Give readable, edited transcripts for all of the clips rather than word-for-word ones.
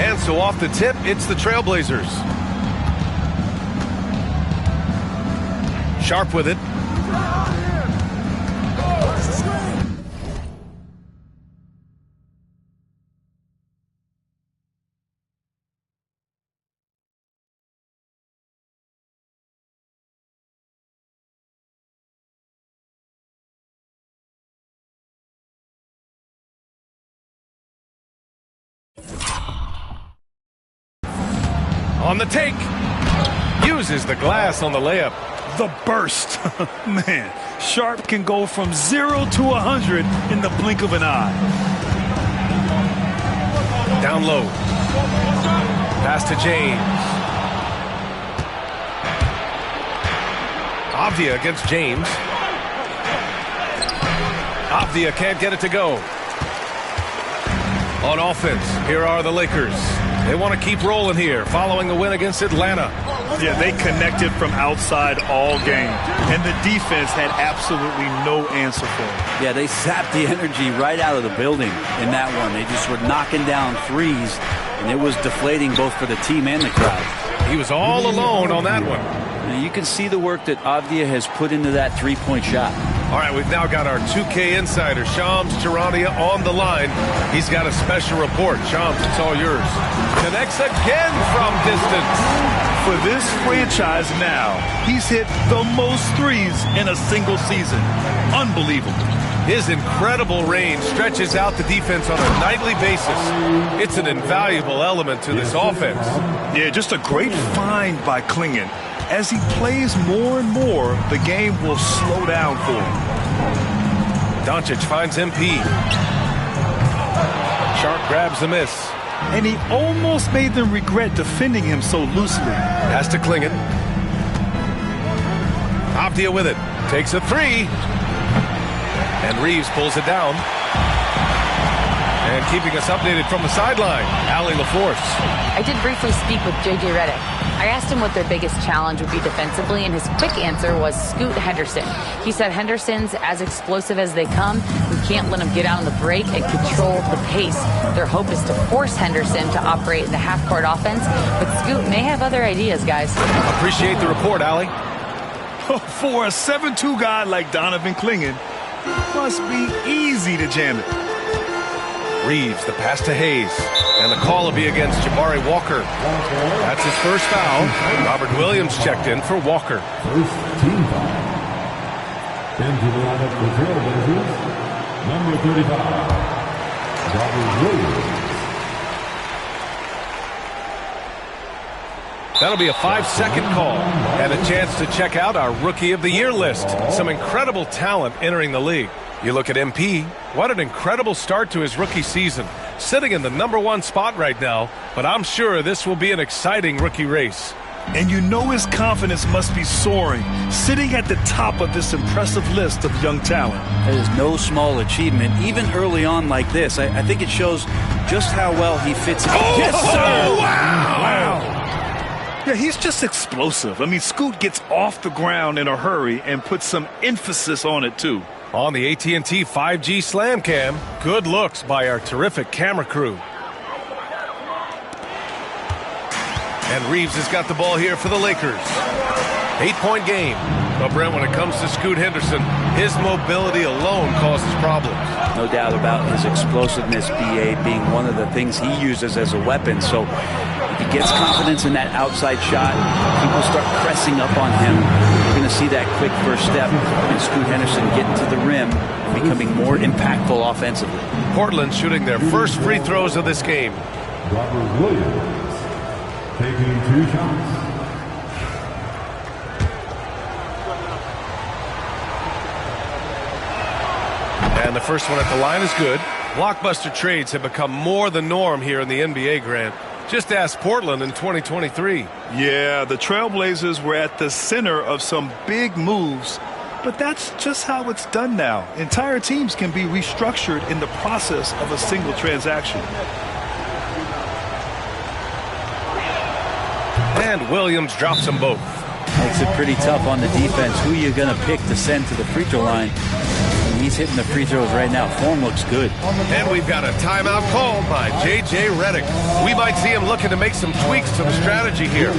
And so off the tip, it's the Trailblazers. Sharp with it. On the take. Uses the glass on the layup. The burst. Man, Sharp can go from 0 to 100 in the blink of an eye. Down low. Pass to James. Avdia against James. Avdia can't get it to go. On offense, here are the Lakers. They want to keep rolling here, following the win against Atlanta. Yeah, they connected from outside all game, and the defense had absolutely no answer for it. Yeah, they sapped the energy right out of the building in that one. They just were knocking down threes, and it was deflating both for the team and the crowd. He was all alone on that one. Now, you can see the work that Avdia has put into that three-point shot. All right, we've now got our 2K insider, Shams Charania, on the line. He's got a special report. Shams, it's all yours. Connects again from distance. For this franchise now, he's hit the most threes in a single season. Unbelievable. His incredible range stretches out the defense on a nightly basis. It's an invaluable element to this offense. Yeah, just a great find by Klingon. As he plays more and more, the game will slow down for him. Doncic finds MP. Sharp grabs the miss. And he almost made them regret defending him so loosely. Has to Klingon. Avdia with it. Takes a three. And Reeves pulls it down. And keeping us updated from the sideline, Allie LaForce. I did briefly speak with J.J. Redick. I asked him what their biggest challenge would be defensively, and his quick answer was Scoot Henderson. He said Henderson's as explosive as they come. We can't let him get out on the break and control the pace. Their hope is to force Henderson to operate in the half-court offense, but Scoot may have other ideas, guys. Appreciate the report, Allie. For a 7'2" guy like Donovan Klingon, it must be easy to jam it. Reeves, the pass to Hayes. And the call will be against Jabari Walker. That's his first foul. Robert Williams checked in for Walker. First team foul. Into the lineup for Trailblazers, number 35, Robert Williams. That'll be a 5-second call and a chance to check out our Rookie of the Year list. Some incredible talent entering the league. You look at MP, what an incredible start to his rookie season. Sitting in the #1 spot right now, but I'm sure this will be an exciting rookie race. And you know his confidence must be soaring, sitting at the top of this impressive list of young talent. That is no small achievement, even early on like this. I think it shows just how well he fits in. Oh, yes, sir! Wow! Yeah, he's just explosive. I mean, Scoot gets off the ground in a hurry and puts some emphasis on it, too. On the AT&T 5G Slam Cam, good looks by our terrific camera crew. And Reeves has got the ball here for the Lakers. 8-point game. But Brent, when it comes to Scoot Henderson, his mobility alone causes problems. No doubt about his explosiveness, BA, being one of the things he uses as a weapon. So if he gets confidence in that outside shot, people start pressing up on him. We're going to see that quick first step and Scoot Henderson getting to the rim, becoming more impactful offensively. Portland shooting their first free throws of this game. Robert Williams taking 2 shots. And the first one at the line is good. Blockbuster trades have become more the norm here in the NBA, Grant. Just ask Portland in 2023. Yeah, the Trailblazers were at the center of some big moves, but that's just how it's done now. Entire teams can be restructured in the process of a single transaction. And Williams drops them both. Makes it pretty tough on the defense. Who you're going to pick to send to the free throw line. He's hitting the free throws right now. Form looks good. And we've got a timeout called by J.J. Redick. We might see him looking to make some tweaks to the strategy here.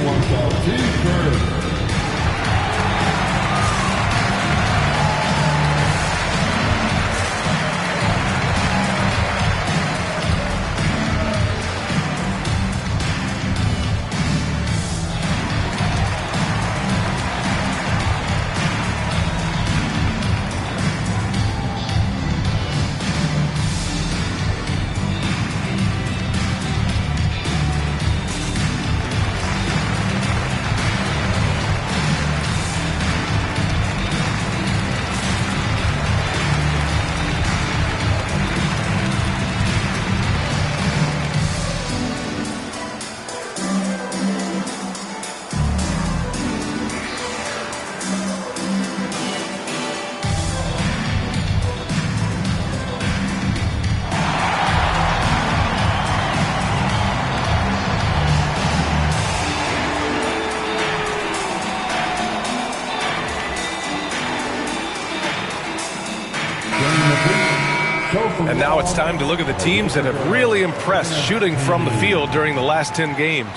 And now it's time to look at the teams that have really impressed shooting from the field during the last 10 games.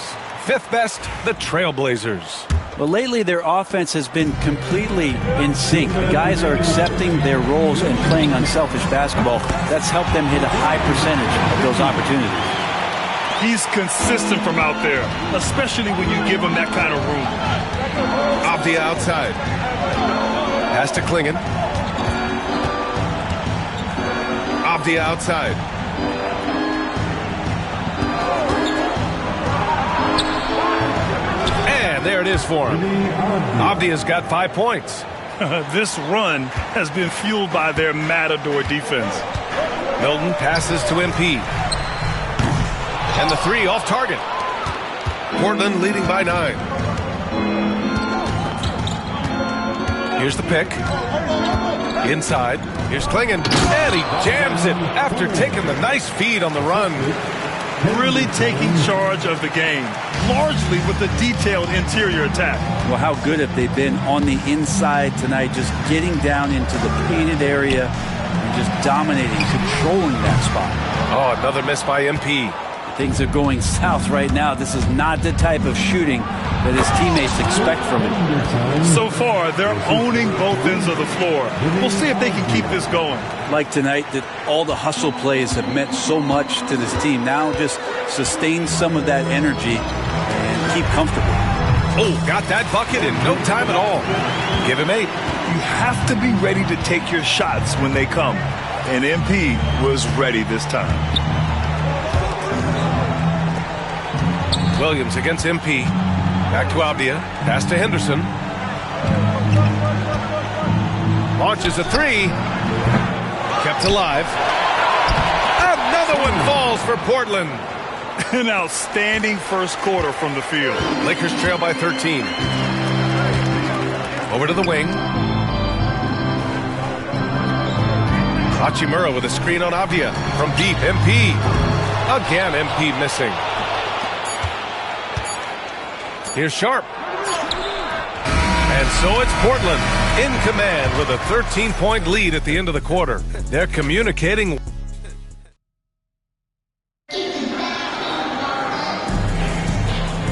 Fifth best, the Trailblazers. Well, lately their offense has been completely in sync. The guys are accepting their roles and playing unselfish basketball. That's helped them hit a high percentage of those opportunities. He's consistent from out there, especially when you give him that kind of room. Avdia outside. Pass to Klingon. Avdia outside. And there it is for him. Avdia's got 5 points. This run has been fueled by their Matador defense. Milton passes to MP. And the three off target. Portland leading by 9. Here's the pick. Inside. Here's Klingon. And he jams it after taking the nice feed on the run. Really taking charge of the game, largely with the detailed interior attack. Well, how good have they been on the inside tonight, just getting down into the painted area and just dominating, controlling that spot. Oh, another miss by MP. Things are going south right now. This is not the type of shooting that his teammates expect from him. So far, they're owning both ends of the floor. We'll see if they can keep this going. Like tonight, that all the hustle plays have meant so much to this team. Now just sustain some of that energy and keep comfortable. Oh, got that bucket in no time at all. Give him 8. You have to be ready to take your shots when they come. And MP was ready this time. Williams against MP. Back to Avdia. Pass to Henderson. Launches a 3. Kept alive. Another one falls for Portland. An outstanding first quarter from the field. Lakers trail by 13. Over to the wing. Hachimura with a screen on Avdia. From deep, MP. Again, MP missing. Here's Sharp. And so it's Portland in command with a 13-point lead at the end of the quarter. They're communicating.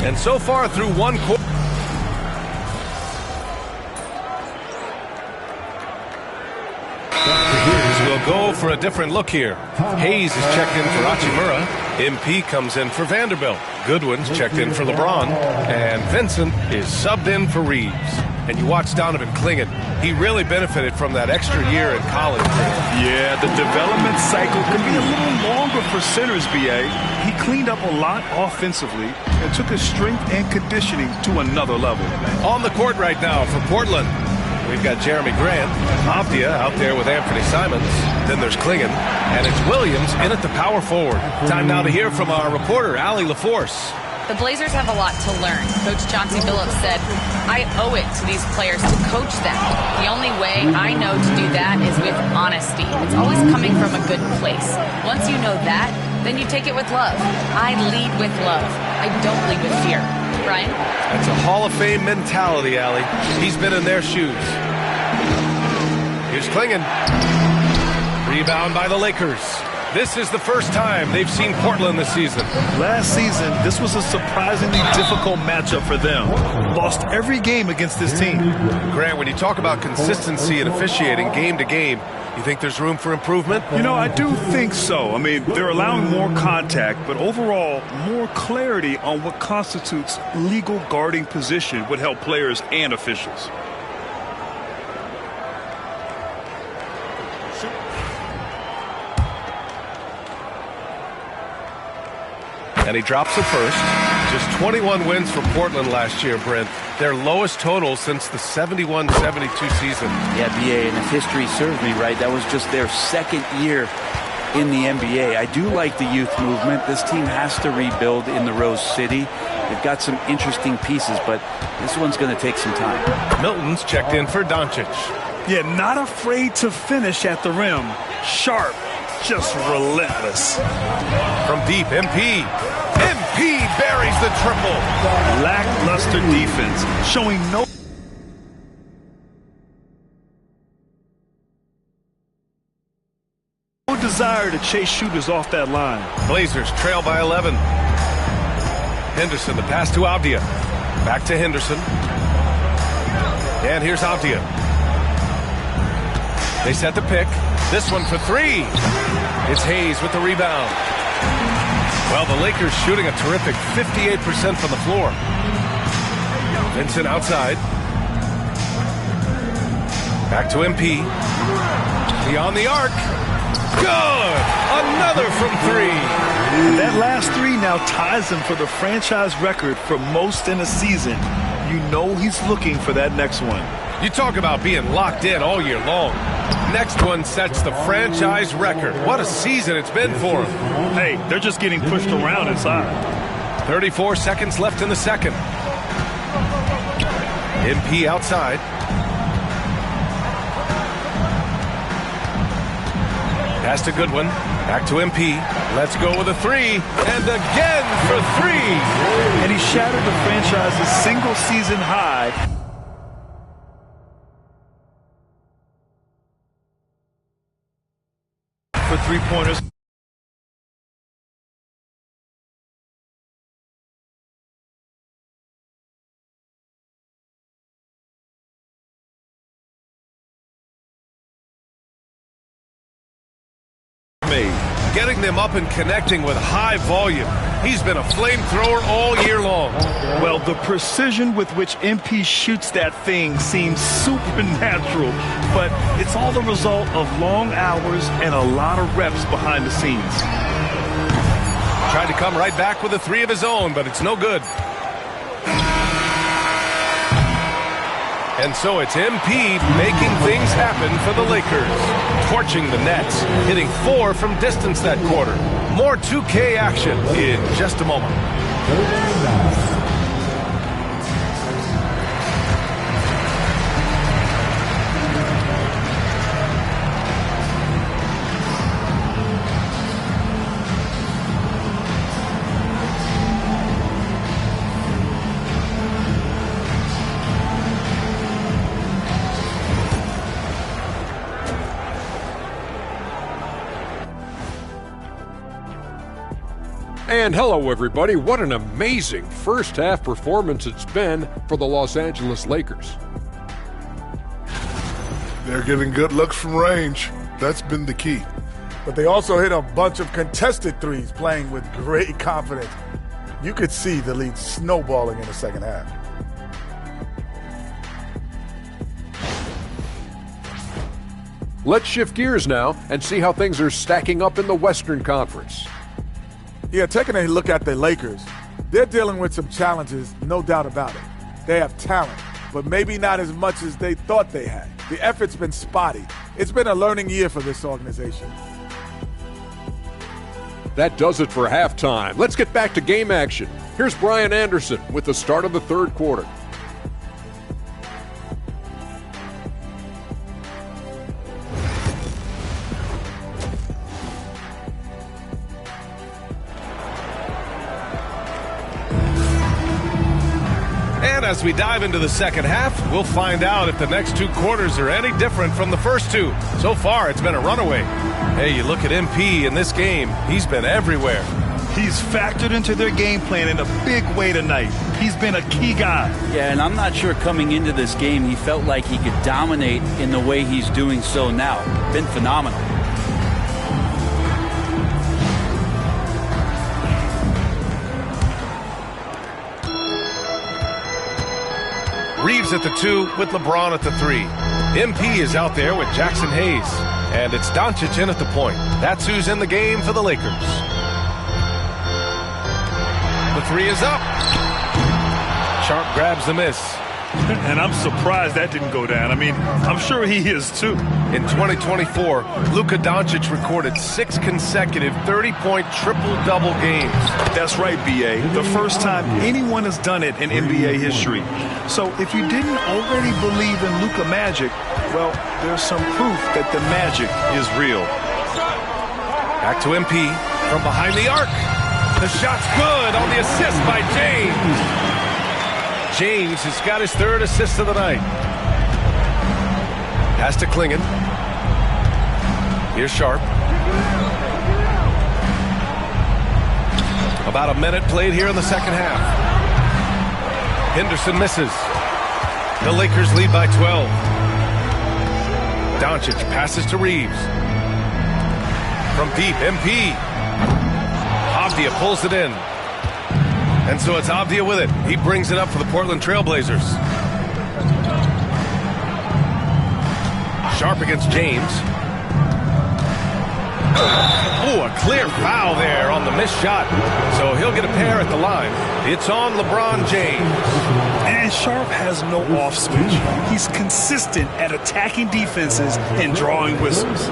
And so far through one quarter. We'll go for a different look here. Hayes is checked in for Hachimura. MP comes in for Vanderbilt. Goodwin's checked in for LeBron. And Vincent is subbed in for Reeves. And you watch Donovan Klingon. He really benefited from that extra year in college. Yeah, the development cycle can be a little longer for centers, BA. He cleaned up a lot offensively and took his strength and conditioning to another level. On the court right now for Portland, we've got Jeremy Grant, Avdia out there with Anthony Simons. Then there's Klingon, and it's Williams in at the power forward. Time now to hear from our reporter, Allie LaForce. The Blazers have a lot to learn. Coach Chauncey Billups said, I owe it to these players to coach them. The only way I know to do that is with honesty. It's always coming from a good place. Once you know that, then you take it with love. I lead with love. I don't lead with fear. Brian? That's a Hall of Fame mentality, Allie. He's been in their shoes. Here's Klingon. Rebound by the Lakers. This is the first time they've seen Portland this season. Last season, this was a surprisingly difficult matchup for them. Lost every game against this team. Grant, when you talk about consistency and officiating game to game, you think there's room for improvement? You know, I do think so. I mean, they're allowing more contact, but overall, more clarity on what constitutes legal guarding position would help players and officials. And he drops it first. Just 21 wins for Portland last year, Brent. Their lowest total since the 71-72 season. Yeah, BA, and if history serves me right, that was just their second year in the NBA. I do like the youth movement. This team has to rebuild in the Rose City. They've got some interesting pieces, but this one's going to take some time. Milton's checked in for Doncic. Yeah, not afraid to finish at the rim. Sharp, just relentless. From deep, MP. MP buries the triple. Lackluster defense, showing no desire to chase shooters off that line. Blazers trail by 11. Henderson, the pass to Avdia. Back to Henderson. And here's Avdia. They set the pick. This one for three. It's Hayes with the rebound. Well, the Lakers shooting a terrific 58% from the floor. Vincent outside. Back to MP. Beyond the arc. Good! Another from three. That last three now ties him for the franchise record for most in a season. You know he's looking for that next one. You talk about being locked in all year long. Next one sets the franchise record. What a season it's been for him. Hey, they're just getting pushed around inside. 34 seconds left in the second. MP outside. Pass to Goodwin. Back to MP. Let's go with a three. And again for three. And he shattered the franchise's single season high. For three-pointers. Getting them up and connecting with high volume. He's been a flamethrower all year long. Well, the precision with which MP shoots that thing seems supernatural, but it's all the result of long hours and a lot of reps behind the scenes. Tried to come right back with a three of his own, but it's no good. And so it's MP making things happen for the Lakers. Torching the Nets, hitting 4 from distance that quarter. More 2K action in just a moment. And hello, everybody. What an amazing first-half performance it's been for the Los Angeles Lakers. They're getting good looks from range. That's been the key. But they also hit a bunch of contested threes, playing with great confidence. You could see the lead snowballing in the second half. Let's shift gears now and see how things are stacking up in the Western Conference. Yeah, taking a look at the Lakers, they're dealing with some challenges, no doubt about it. They have talent, but maybe not as much as they thought they had. The effort's been spotty. It's been a learning year for this organization. That does it for halftime. Let's get back to game action. Here's Brian Anderson with the start of the third quarter. as we dive into the second half, we'll find out if the next 2 quarters are any different from the first 2. So far, it's been a runaway. Hey, you look at MP in this game, he's been everywhere. He's factored into their game plan in a big way tonight. He's been a key guy. Yeah, and I'm not sure coming into this game he felt like he could dominate in the way he's doing so now. Been phenomenal. Reeves at the 2 with LeBron at the 3. MP is out there with Jackson Hayes. And it's Doncic in at the point. That's who's in the game for the Lakers. The 3 is up. Sharp grabs the miss. And I'm surprised that didn't go down. I mean, I'm sure he is too. In 2024, Luka Doncic recorded 6 consecutive 30-point triple-double games. That's right, B.A. The first time anyone has done it in NBA history. So if you didn't already believe in Luka magic, well, there's some proof that the magic is real. Back to MP from behind the arc. The shot's good on the assist by James. James has got his 3rd assist of the night. Pass to Klingon. Here's Sharp. About a minute played here in the second half. Henderson misses. The Lakers lead by 12. Doncic passes to Reeves. From deep, MP. Avdia pulls it in. And so it's Avdia with it. He brings it up for the Portland Trailblazers. Sharp against James. Oh, a clear foul there on the missed shot. So he'll get a pair at the line. It's on LeBron James. And Sharp has no off switch. He's consistent at attacking defenses and drawing whistles.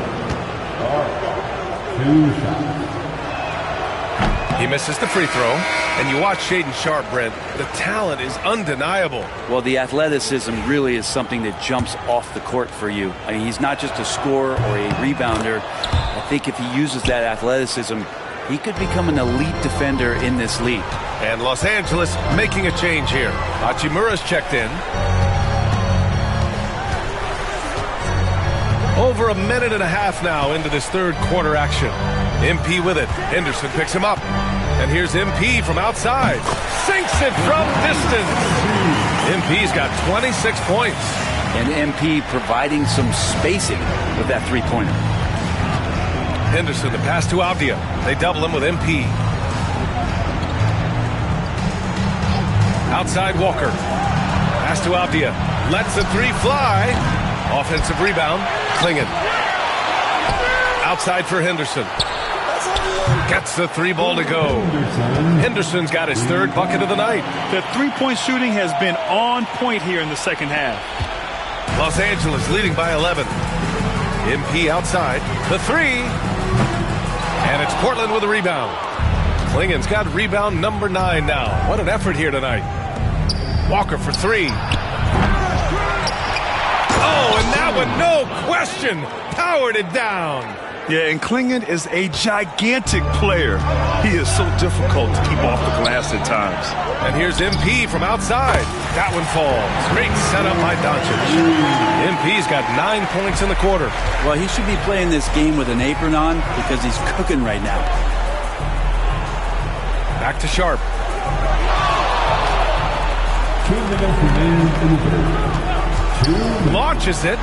He misses the free throw. And you watch Shaedon Sharp, Brent. The talent is undeniable. Well, the athleticism really is something that jumps off the court for you. I mean, he's not just a scorer or a rebounder. I think if he uses that athleticism, he could become an elite defender in this league. And Los Angeles making a change here. Hachimura's checked in. Over a minute and a half now into this 3rd quarter action. MP with it. Henderson picks him up. And here's MP from outside. Sinks it from distance. MP's got 26 points. And MP providing some spacing with that 3-pointer. Henderson, the pass to Avdia. They double him with MP. Outside Walker. Pass to Avdia. Lets the 3 fly. Offensive rebound. Klingon. Outside for Henderson. Gets the 3 ball to go. Henderson's got his 3rd bucket of the night. The 3-point shooting has been on point here in the second half. Los Angeles leading by 11. MP outside. The 3. And it's Portland with a rebound. Klingon's got rebound number 9 now. What an effort here tonight. Walker for 3. Oh, and that one, no question, powered it down. Yeah, and Klingon is a gigantic player. He is so difficult to keep off the glass at times. And here's MP from outside. That one falls. Great setup by Doncic. MP's got 9 points in the quarter. Well, he should be playing this game with an apron on because he's cooking right now. Back to Sharp. Launches it.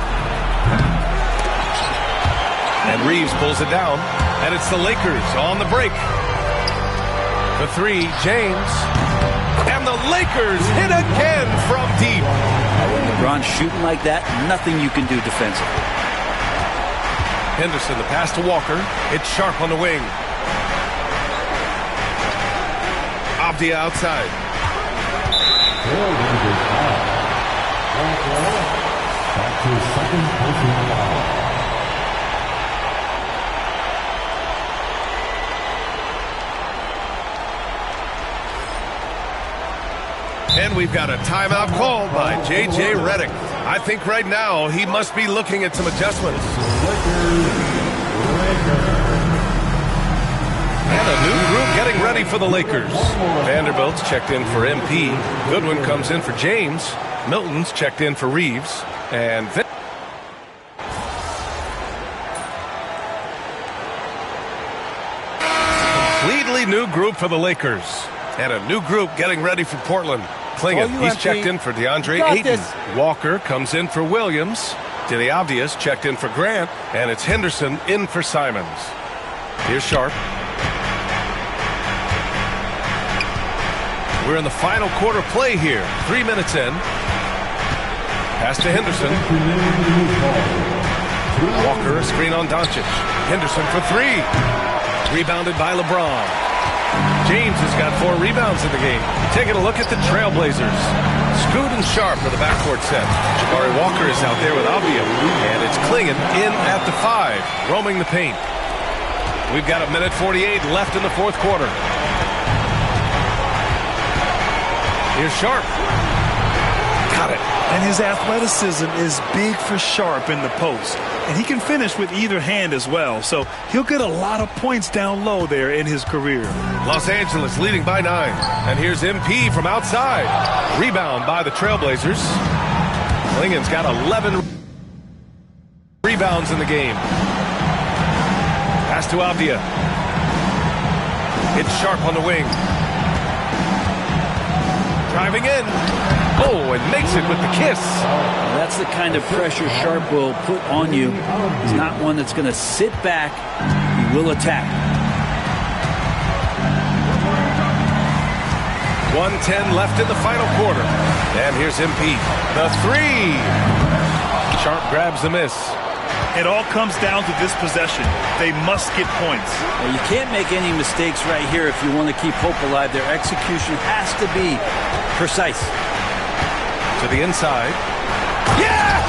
And Reeves pulls it down. And it's the Lakers on the break. The 3, James. And the Lakers hit again from deep. When LeBron's shooting like that, nothing you can do defensively. Henderson, the pass to Walker. It's Sharp on the wing. Avdia outside. Back to his 2nd personal foul. And we've got a timeout called by J.J. Redick. I think right now he must be looking at some adjustments. And a new group getting ready for the Lakers. Vanderbilt's checked in for MP. Goodwin comes in for James. Milton's checked in for Reeves. And completely new group for the Lakers. And a new group getting ready for Portland. Klingon, he's checked in for DeAndre Ayton. Walker comes in for Williams. Denny Obvious checked in for Grant. And it's Henderson in for Simons. Here's Sharp. We're in the final quarter play here. 3 minutes in. Pass to Henderson. Walker, a screen on Doncic. Henderson for three. Rebounded by LeBron. James has got 4 rebounds in the game. Taking a look at the Trailblazers. Scoot and Sharp for the backcourt set. Jabari Walker is out there with Avdia. And it's Klingon in at the 5, roaming the paint. We've got 1:48 left in the fourth quarter. Here's Sharp. Got it. And his athleticism is big for Sharp in the post. And he can finish with either hand as well. So he'll get a lot of points down low there in his career. Los Angeles leading by 9. And here's MP from outside. Rebound by the Trailblazers. Klingon's got 11 rebounds in the game. Pass to Avdia. It's Sharp on the wing. Driving in. Oh, and makes it with the kiss. That's the kind of pressure Sharp will put on you. He's not one that's going to sit back. He will attack. 1:10 left in the final quarter. And here's MP. The 3. Sharp grabs the miss. It all comes down to this possession. They must get points. Well, you can't make any mistakes right here if you want to keep hope alive. Their execution has to be precise. To the inside. Yes!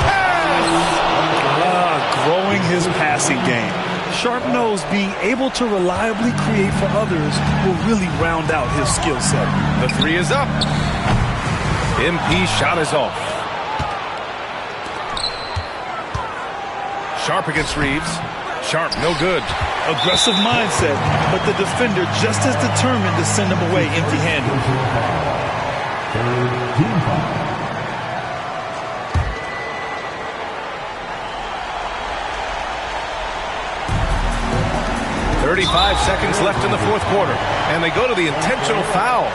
Growing his passing game. Sharp knows being able to reliably create for others will really round out his skill set. The 3 is up. MP shot is off. Sharp against Reeves. Sharp, no good. Aggressive mindset, but the defender just as determined to send him away empty-handed. 35 seconds left in the fourth quarter. And they go to the intentional foul.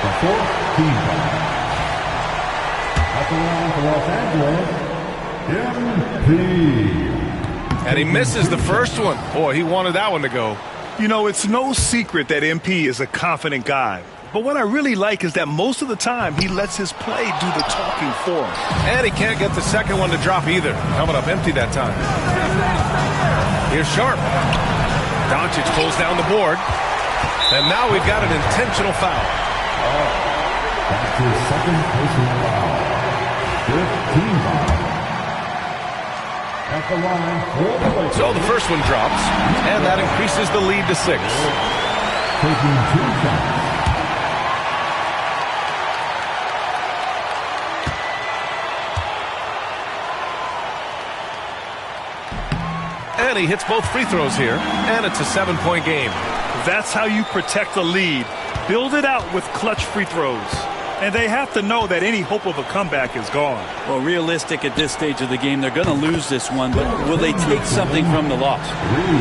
The fourth team foul. At the line for Los Angeles, MP. And he misses the first one. Boy, he wanted that one to go. You know, it's no secret that MP is a confident guy. But what I really like is that most of the time he lets his play do the talking for him. And he can't get the second one to drop either. Coming up empty that time. Here's Sharp. Doncic pulls down the board. And now we've got an intentional foul. That's his second personal foul. 15 foul. At the line for the Lakers. So the first one drops, and that increases the lead to 6. Taking 2 shots. And he hits both free throws here, and it's a 7-point game. That's how you protect the lead. Build it out with clutch free throws. And they have to know that any hope of a comeback is gone. Well, realistic at this stage of the game, they're going to lose this one, but will they take something from the loss?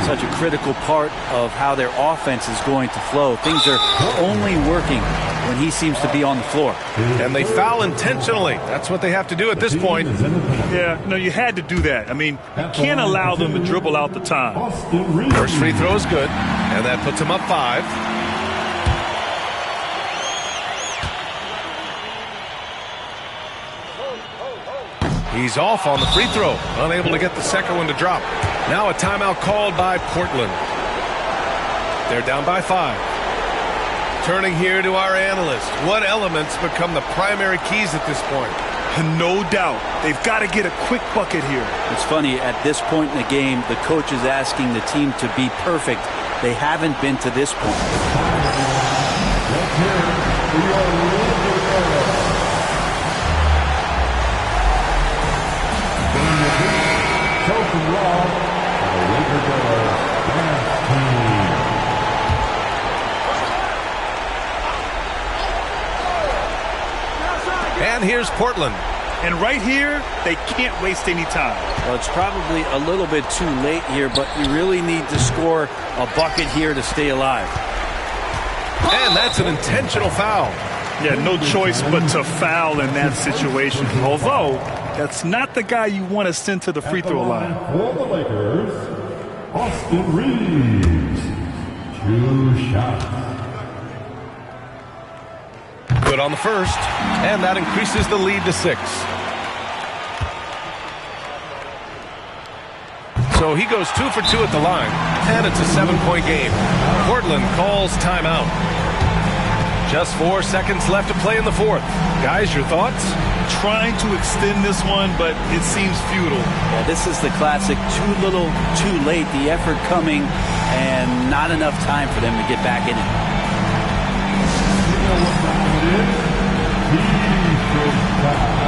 Such a critical part of how their offense is going to flow. Things are only working when he seems to be on the floor. And they foul intentionally. That's what they have to do at this point. Yeah, no, you had to do that. I mean, you can't allow them to dribble out the time. First free throw is good, and that puts him up 5. He's off on the free throw, unable to get the second one to drop. Now a timeout called by Portland. They're down by 5. Turning here to our analyst. What elements become the primary keys at this point? No doubt. They've got to get a quick bucket here. It's funny, at this point in the game, the coach is asking the team to be perfect. They haven't been to this point. Let's hear it for your Lakers. Choking Law, the Lakers And here's Portland. And right here, they can't waste any time. Well, it's probably a little bit too late here, but you really need to score a bucket here to stay alive. And that's an intentional foul. Yeah, no choice but to foul in that situation. Although, that's not the guy you want to send to the free throw line. For the Lakers, Austin Reeves. 2 shots. Good on the first, and that increases the lead to 6. So he goes 2 for 2 at the line, and it's a 7-point game. Portland calls timeout. Just 4 seconds left to play in the fourth. Guys, your thoughts? Trying to extend this one, but it seems futile. Yeah, this is the classic too little, too late. The effort coming and not enough time for them to get back in it. You know what time it is? Defense time.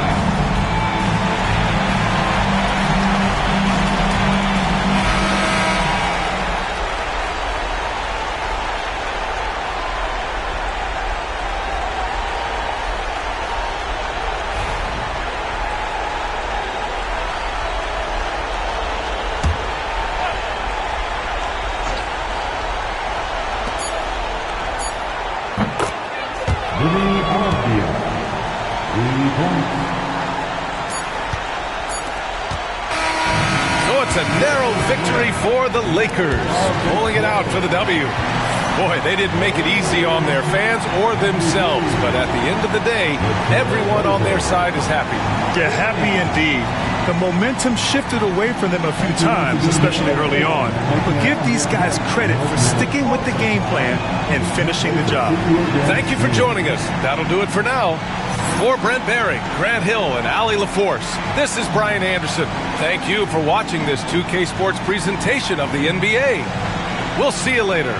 It's a narrow victory for the Lakers, pulling it out for the W. Boy, they didn't make it easy on their fans or themselves, but at the end of the day, everyone on their side is happy. Yeah, happy indeed. The momentum shifted away from them a few times, especially early on. But give these guys credit for sticking with the game plan and finishing the job. Thank you for joining us. That'll do it for now. For Brent Barry, Grant Hill, and Allie LaForce, this is Brian Anderson. Thank you for watching this 2K Sports presentation of the NBA. We'll see you later.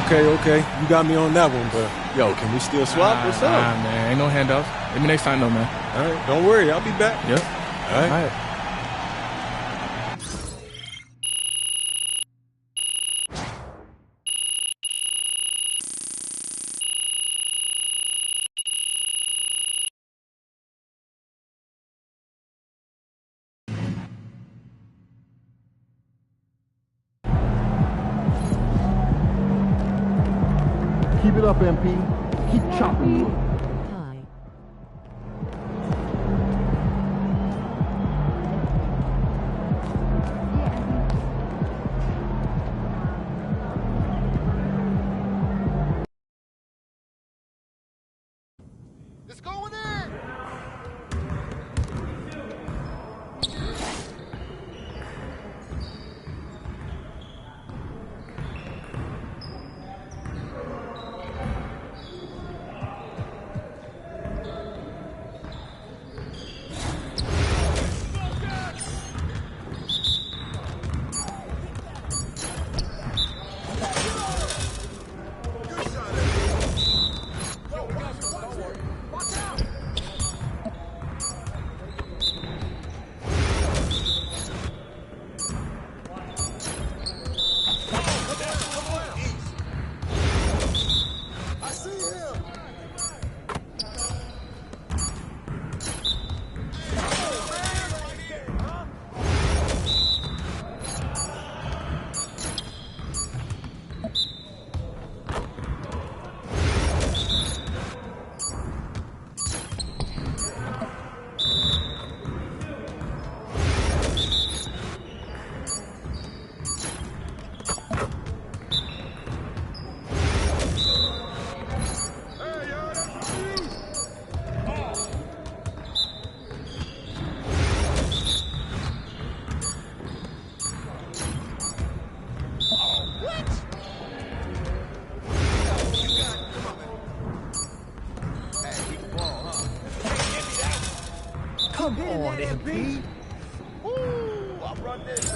Okay. You got me on that one, but, yo, can we still swap? What's up? Nah, man. Ain't no handoffs. Maybe next time, though, man. All right. Don't worry. I'll be back. Yep. All right. Keep it up, MP. Keep chopping wood. It's going in. Come on, MP. Ooh, I run this.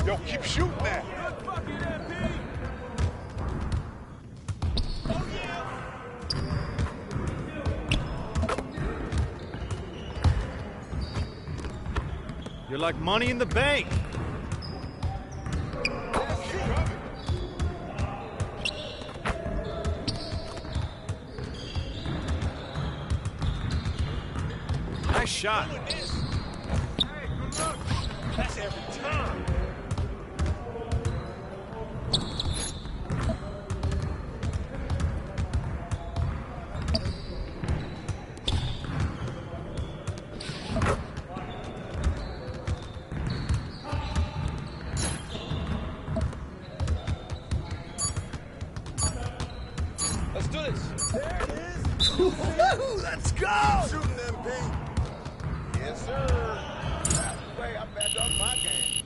Yo, keep shooting that. You're like money in the bank. Nice shot. That's every time. Let's do this. There it is. Let's go. Shooting them, P. Yes, sir. That's the way I back up my game.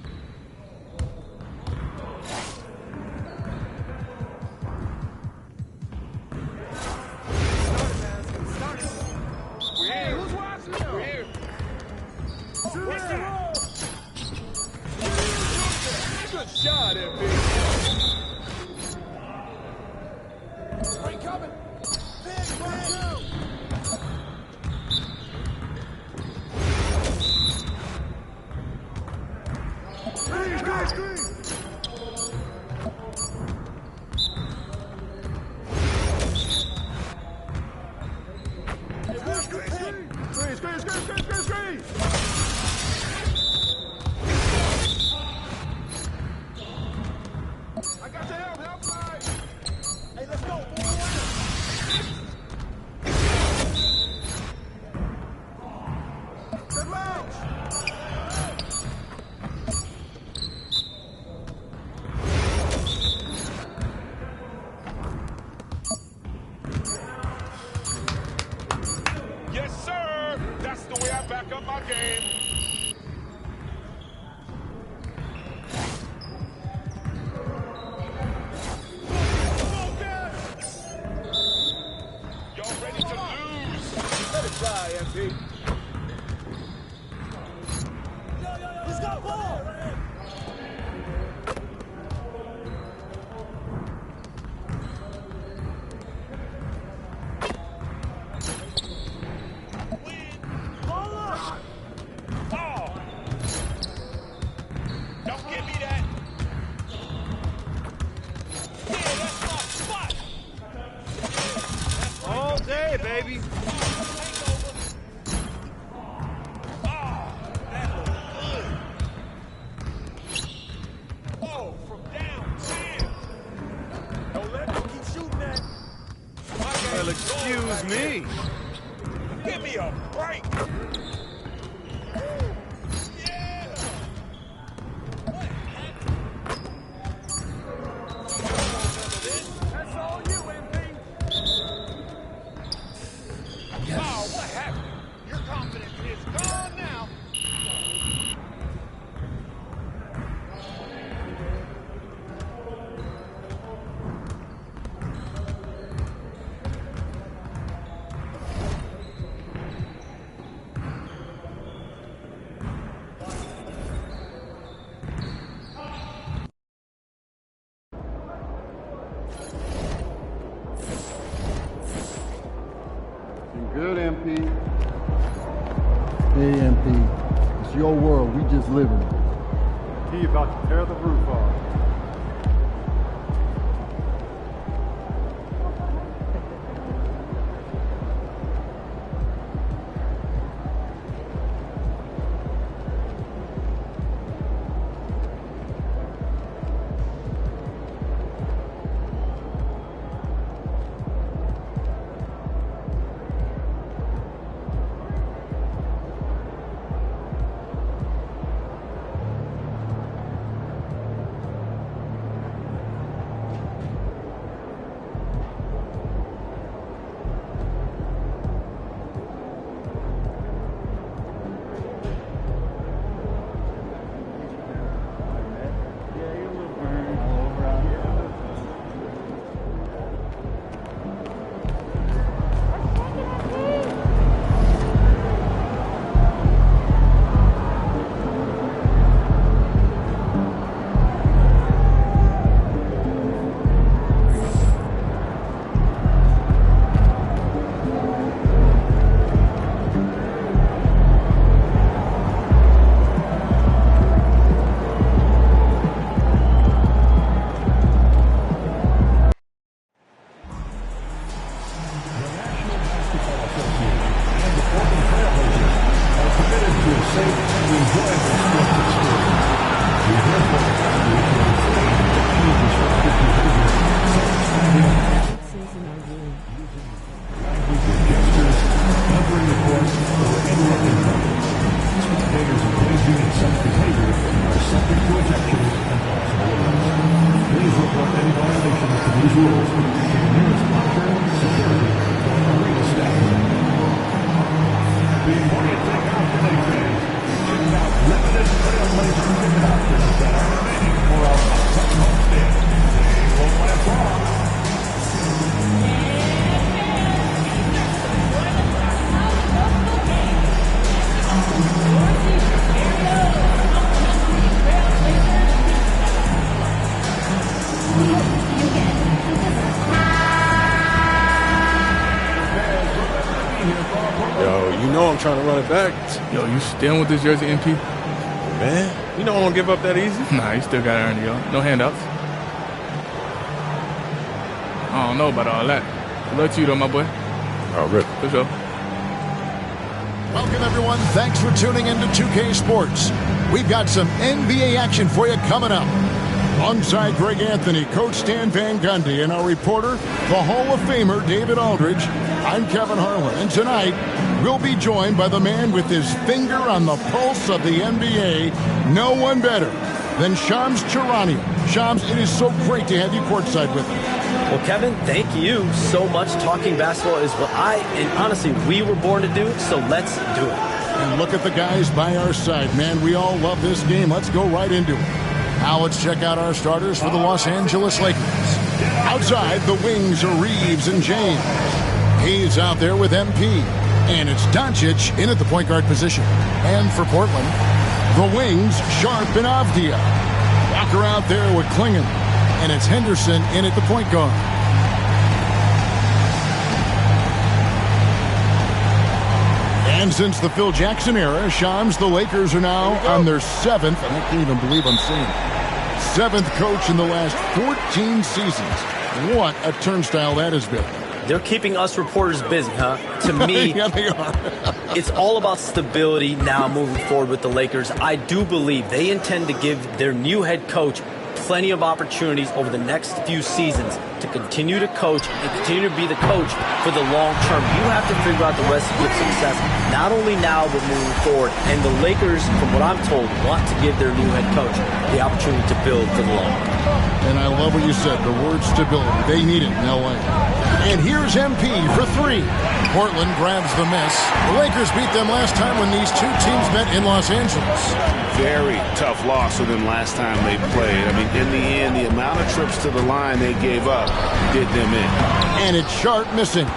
We're here. Who's watching? We're here. What's the roll? Good shot, MP. Screen coming. Big one, two. Screen. I got your help, side. Hey, let's go. Good lounge. Yes, sir. That's the way I back up my game. Y'all ready to lose? Let it fly, MP. Let's go, ball. Don't give me that. Yeah, that's my spot. All day, baby. Oh, that looked good. Oh, from downtown. Don't let them keep shooting that. Well, excuse me. Give me a break. Yeah. What happened? That's all you, MP. Yes. Oh, what happened? Your confidence is gone now. Good, MP. Hey, MP. It's your world. We just living it. He about to tear the roof off. You know I'm trying to run it back. Yo, you staying with this jersey, MP? Man, you don't want to give up that easy? Nah, you still got to earn it, yo. No handouts. I don't know about all that. Good luck to you, though, my boy. Oh, really? For sure. Welcome, everyone. Thanks for tuning into 2K Sports. We've got some NBA action for you coming up. Alongside Greg Anthony, Coach Stan Van Gundy, and our reporter, the Hall of Famer David Aldridge, I'm Kevin Harlan. And tonight, we'll be joined by the man with his finger on the pulse of the NBA. No one better than Shams Charania. Shams, it is so great to have you courtside with us. Well, Kevin, thank you so much. Talking basketball is what and honestly, we were born to do, so let's do it. And look at the guys by our side, man. We all love this game. Let's go right into it. Now let's check out our starters for the Los Angeles Lakers. Outside, the wings are Reeves and James. He's out there with MP. And it's Doncic in at the point guard position. And for Portland, the wings, Sharp and Avdia. Walker out there with Klingon. And it's Henderson in at the point guard. And since the Phil Jackson era, Shams, the Lakers are now on their 7th, and I can't even believe I'm saying it, 7th coach in the last 14 seasons. What a turnstile that has been. They're keeping us reporters busy, huh? To me, yeah, they are. It's all about stability now moving forward with the Lakers. I do believe they intend to give their new head coach plenty of opportunities over the next few seasons to continue to coach and continue to be the coach for the long term. You have to figure out the recipe of success, not only now but moving forward. And the Lakers, from what I'm told, want to give their new head coach the opportunity to build for the long term. And I love what you said, the word stability. They need it in L.A. And here's MP for 3. Portland grabs the miss. The Lakers beat them last time when these two teams met in Los Angeles. Very tough loss for them last time they played. I mean, in the end, the amount of trips to the line they gave up did them in. And it's Sharp missing.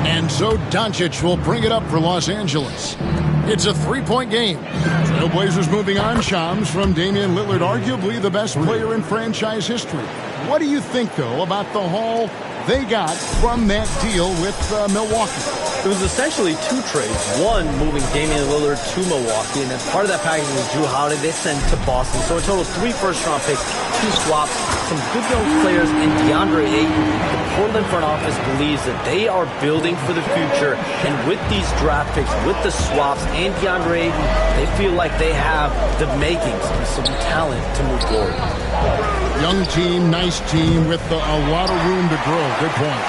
And so Doncic will bring it up for Los Angeles. It's a 3-point game. Trailblazers moving on. Shams from Damian Lillard, arguably the best player in franchise history. What do you think, though, about the haul they got from that deal with Milwaukee? It was essentially 2 trades. One, moving Damian Lillard to Milwaukee, and then part of that package was Drew Holiday. They sent to Boston. So a total of 3 first-round picks, 2 swaps, some good young players, and DeAndre Ayton. The Portland front office believes that they are building for the future, and with these draft picks, with the swaps, and DeAndre Ayton, they feel like they have the makings and some talent to move forward. Young team, nice team with a lot of room to grow. Good point.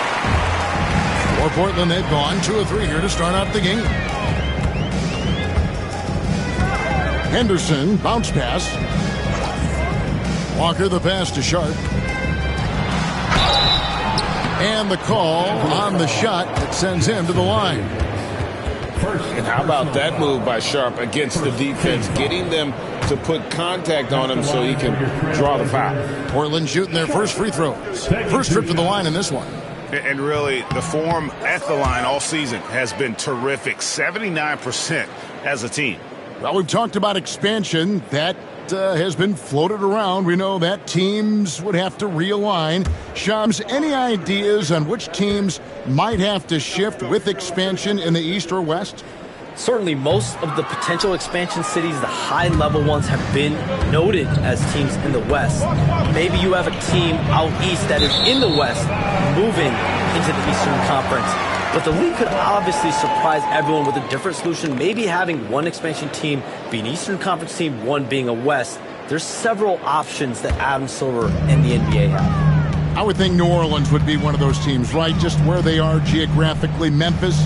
For Portland, they've gone 2 of 3 here to start out the game. Henderson, bounce pass. Walker, the pass to Sharp. And the call on the shot that sends him to the line. And how about that move by Sharp against the defense, getting them to put contact on him so he can draw the foul. Portland shooting their first free throws. First trip to the line in this one. And really, the form at the line all season has been terrific. 79% as a team. Well, we've talked about expansion. That has been floated around. We know that teams would have to realign. Shams, any ideas on which teams might have to shift with expansion in the East or West? Certainly, most of the potential expansion cities, the high-level ones, have been noted as teams in the West. Maybe you have a team out east that is in the West moving into the Eastern Conference. But the league could obviously surprise everyone with a different solution, maybe having one expansion team be an Eastern Conference team, one being a West. There's several options that Adam Silver and the NBA have. I would think New Orleans would be one of those teams, right? Just where they are geographically. Memphis,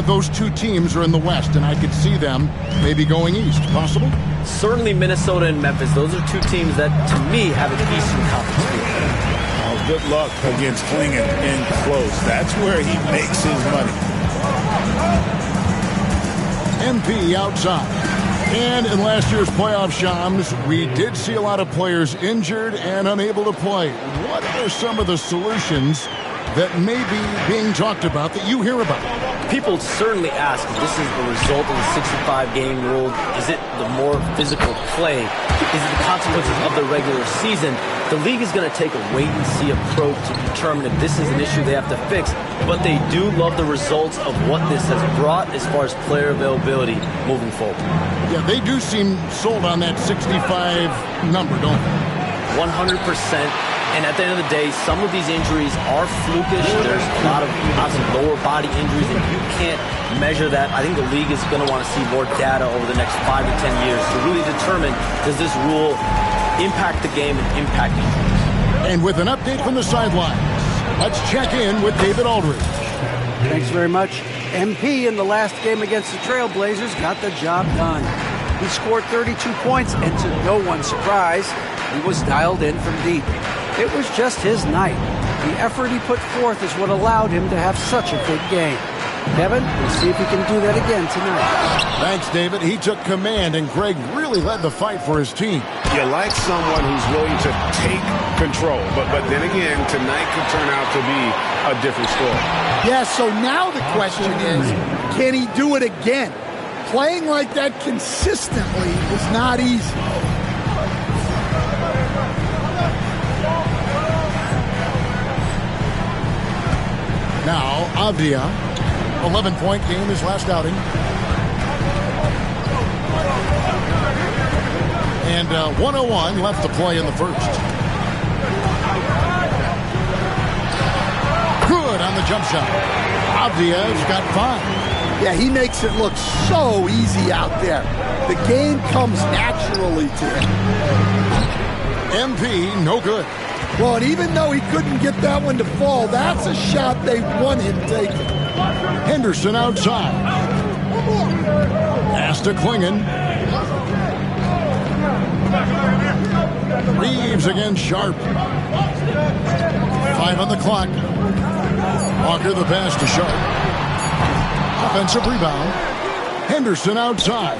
those 2 teams are in the West, and I could see them maybe going east. Possible? Certainly Minnesota and Memphis. Those are 2 teams that, to me, have an Eastern Conference team. Good luck against Klingon in close. That's where he makes his money. MP outside. And in last year's playoff, Shams, we did see a lot of players injured and unable to play. What are some of the solutions that may be being talked about that you hear about? People certainly ask if this is the result of the 65-game rule. Is it the more physical play? Is it the consequences of the regular season? The league is going to take a wait-and-see approach to determine if this is an issue they have to fix, but they do love the results of what this has brought as far as player availability moving forward. Yeah, they do seem sold on that 65 number, don't they? 100%. And at the end of the day, some of these injuries are flukish. There's a lot of obviously lower body injuries, and you can't measure that. I think the league is going to want to see more data over the next 5 to 10 years to really determine, does this rule impact the game and impact injuries. And with an update from the sidelines, let's check in with David Aldridge. Thanks very much. MP in the last game against the Trailblazers got the job done. He scored 32 points, and to no one's surprise, he was dialed in from deep. It was just his night. The effort he put forth is what allowed him to have such a big game. Kevin, we'll see if he can do that again tonight. Thanks, David. He took command, and Greg really led the fight for his team. You like someone who's willing to take control, but then again, tonight could turn out to be a different story. Yeah, so now the question is, can he do it again? Playing like that consistently is not easy. Now, Avdia, 11-point game, his last outing. And 1:01 left to play in the first. Good on the jump shot. Avdia's got 5. Yeah, he makes it look so easy out there. The game comes naturally to him. MP, no good. Well, and even though he couldn't get that one to fall, that's a shot they want him taking. Henderson outside. Pass to Klingon. Reeves against Sharp. 5 on the clock. Walker the pass to Sharp. Offensive rebound. Henderson outside.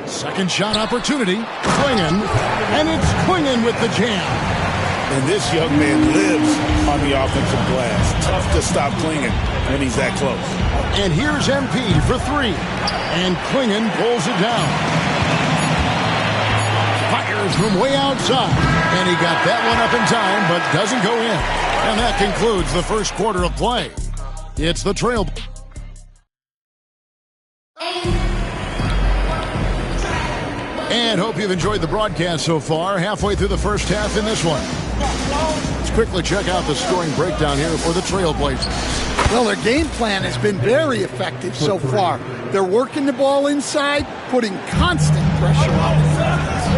Second shot opportunity. Klingon. And it's Klingon with the jam. And this young man lives on the offensive glass. Tough to stop Klingon when he's that close. And here's MP for 3. And Klingon pulls it down. Fires from way outside. And he got that one up in time, but doesn't go in. And that concludes the first quarter of play. It's the Trail. And hope you've enjoyed the broadcast so far. Halfway through the first half in this one. Let's quickly check out the scoring breakdown here for the Trailblazers. Well, their game plan has been very effective so far. They're working the ball inside, putting constant pressure on defenders.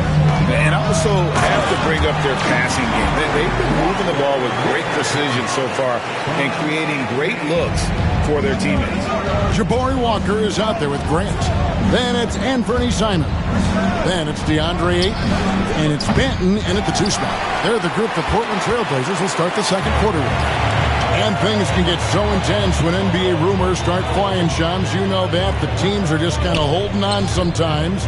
And also have to bring up their passing game. They've been moving the ball with great precision so far and creating great looks for their teammates. Jabari Walker is out there with Grant. Then it's Anthony Simons. Then it's DeAndre Ayton. And it's Benton in at the 2 spot. They're the group the Portland Trailblazers will start the second quarter with. And things can get so intense when NBA rumors start flying, Shams. You know that. The teams are just kind of holding on sometimes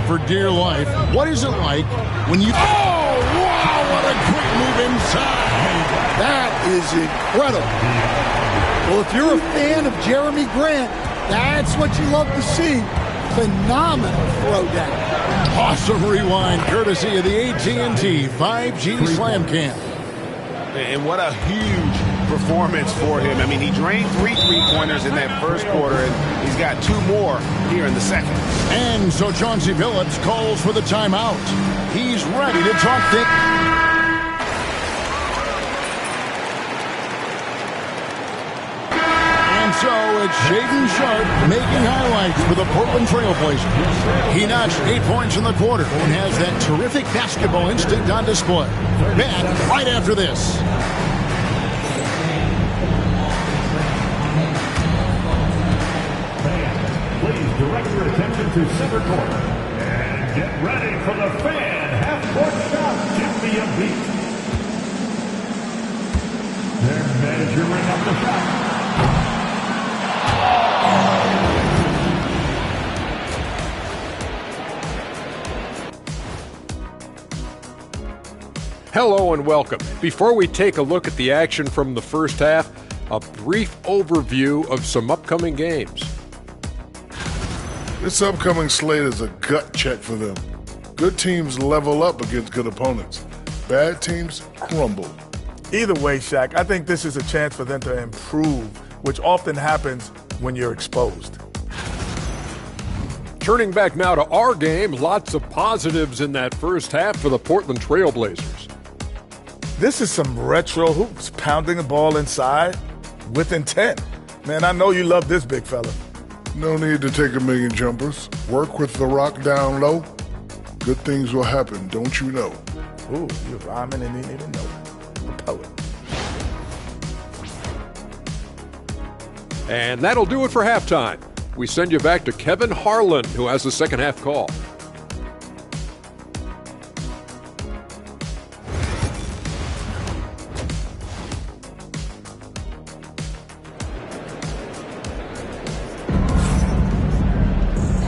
for dear life. What is it like when you... Oh, wow, what a quick move inside. That is incredible. Well, if you're a fan of Jeremy Grant, that's what you love to see. Phenomenal throwdown. Awesome rewind, courtesy of the AT&T 5G Slam Cam. And what a huge performance for him. I mean, he drained 3 3-pointers in that first quarter, and he's got 2 more here in the second. And so Chauncey Billups calls for the timeout. He's ready to talk thick. And so it's Shaedon Sharpe making highlights for the Portland Trailblazers. He notched 8 points in the quarter and has that terrific basketball instinct on display. Back right after this. Please direct your attention to center court and get ready for the fan half-court shot. Give me a beat. They're measuring up the shot. Hello and welcome. Before we take a look at the action from the first half, a brief overview of some upcoming games. This upcoming slate is a gut check for them. Good teams level up against good opponents. Bad teams crumble. Either way, Shaq, I think this is a chance for them to improve, which often happens when you're exposed. Turning back now to our game, lots of positives in that first half for the Portland Trail Blazers. This is some retro hoops, pounding the ball inside with intent. Man, I know you love this big fella. No need to take a million jumpers. Work with the rock down low. Good things will happen, don't you know? Ooh, you're rhyming and you didn't even know it. A poet. And that'll do it for halftime. We send you back to Kevin Harlan, who has the second half call.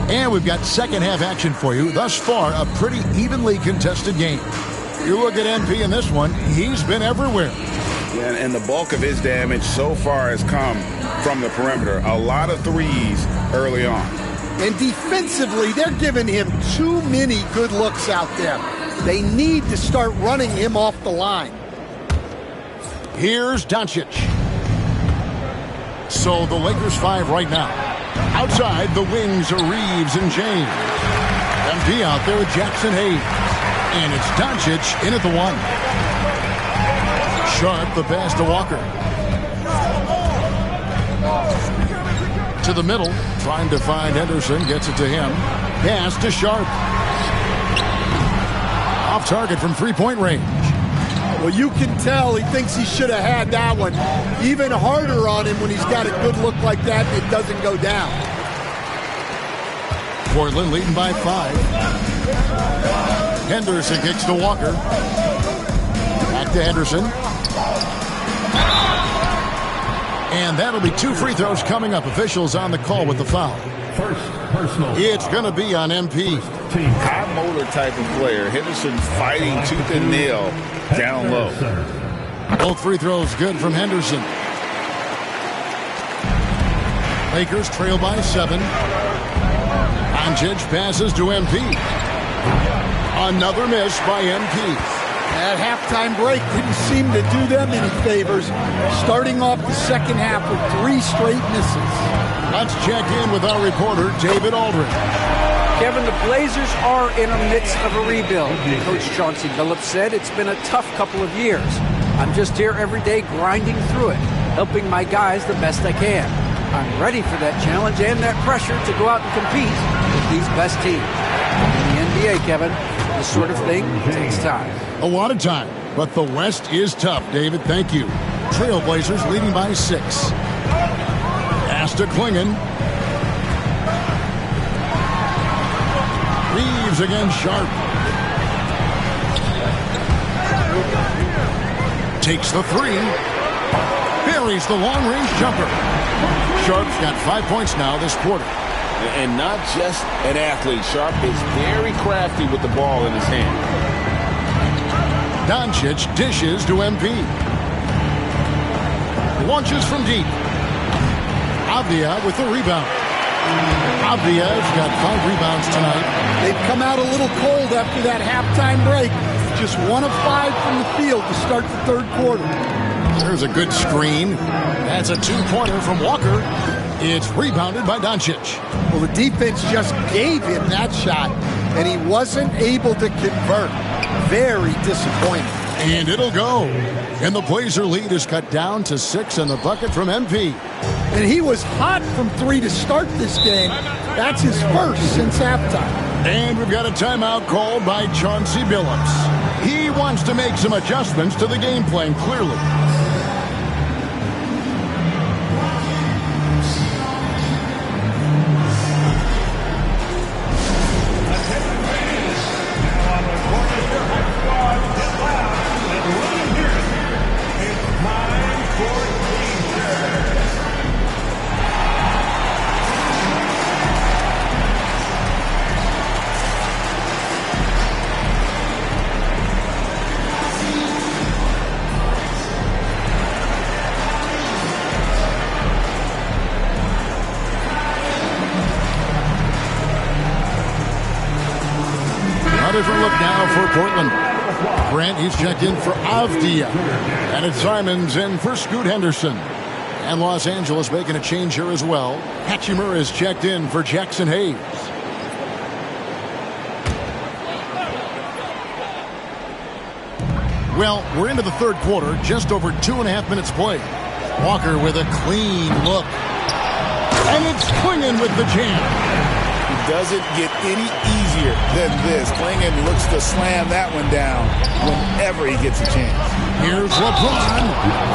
And we've got second half action for you. Thus far, a pretty evenly contested game. You look at MP in this one, he's been everywhere. Yeah, and the bulk of his damage so far has come from the perimeter. A lot of threes early on. And defensively, they're giving him too many good looks out there. They need to start running him off the line. Here's Doncic. So the Lakers 5 right now. Outside, the wings are Reeves and James. MP out there with Jackson Hayes. And it's Doncic in at the 1. Sharp, the pass to Walker. To the middle, trying to find Henderson, gets it to him. Pass to Sharp. Off target from three-point range. Well, you can tell he thinks he should have had that one. Even harder on him when he's got a good look like that, it doesn't go down. Portland leading by 5. Henderson kicks to Walker. Back to Henderson. And that'll be 2 free throws coming up. Officials on the call with the foul. First personal. It's going to be on MP. High motor type of player. Henderson fighting tooth and nail down low. Both free throws good from Henderson. Lakers trail by 7. Doncic passes to MP. Another miss by MP. That halftime break didn't seem to do them any favors. Starting off the second half with 3 straight misses. Let's check in with our reporter, David Aldridge. Kevin, the Blazers are in the midst of a rebuild. Coach Chauncey Billups said it's been a tough couple of years. I'm just here every day grinding through it, helping my guys the best I can. I'm ready for that challenge and that pressure to go out and compete with these best teams. In the NBA, Kevin, this sort of thing takes time. A lot of time, but the West is tough, David. Thank you. Trailblazers leading by 6. Pass to Klingon. Reeves against Sharp. Takes the 3. Buries the long-range jumper. Sharp's got 5 points now this quarter. And not just an athlete. Sharp is very crafty with the ball in his hand. Doncic dishes to MP. Launches from deep. Avdia with the rebound. Avdia's got 5 rebounds tonight. They've come out a little cold after that halftime break. Just 1 of 5 from the field to start the third quarter. There's a good screen. That's a 2-pointer from Walker. It's rebounded by Doncic. Well, the defense just gave him that shot, and he wasn't able to convert. Very disappointing. And it'll go. And the Blazer lead is cut down to 6 in the bucket from MP. And he was hot from 3 to start this game. That's his first since halftime. And we've got a timeout called by Chauncey Billups. He wants to make some adjustments to the game plan, clearly. Portland. Grant, he's checked in for Avdia. And it's Simons in for Scoot Henderson. And Los Angeles making a change here as well. Hatchimer is checked in for Jackson Hayes. Well, we're into the third quarter, just over 2.5 minutes played. Walker with a clean look. And it's Klingon with the jam. It doesn't get any easier than this. Klingon looks to slam that one down whenever he gets a chance. Here's LeBron.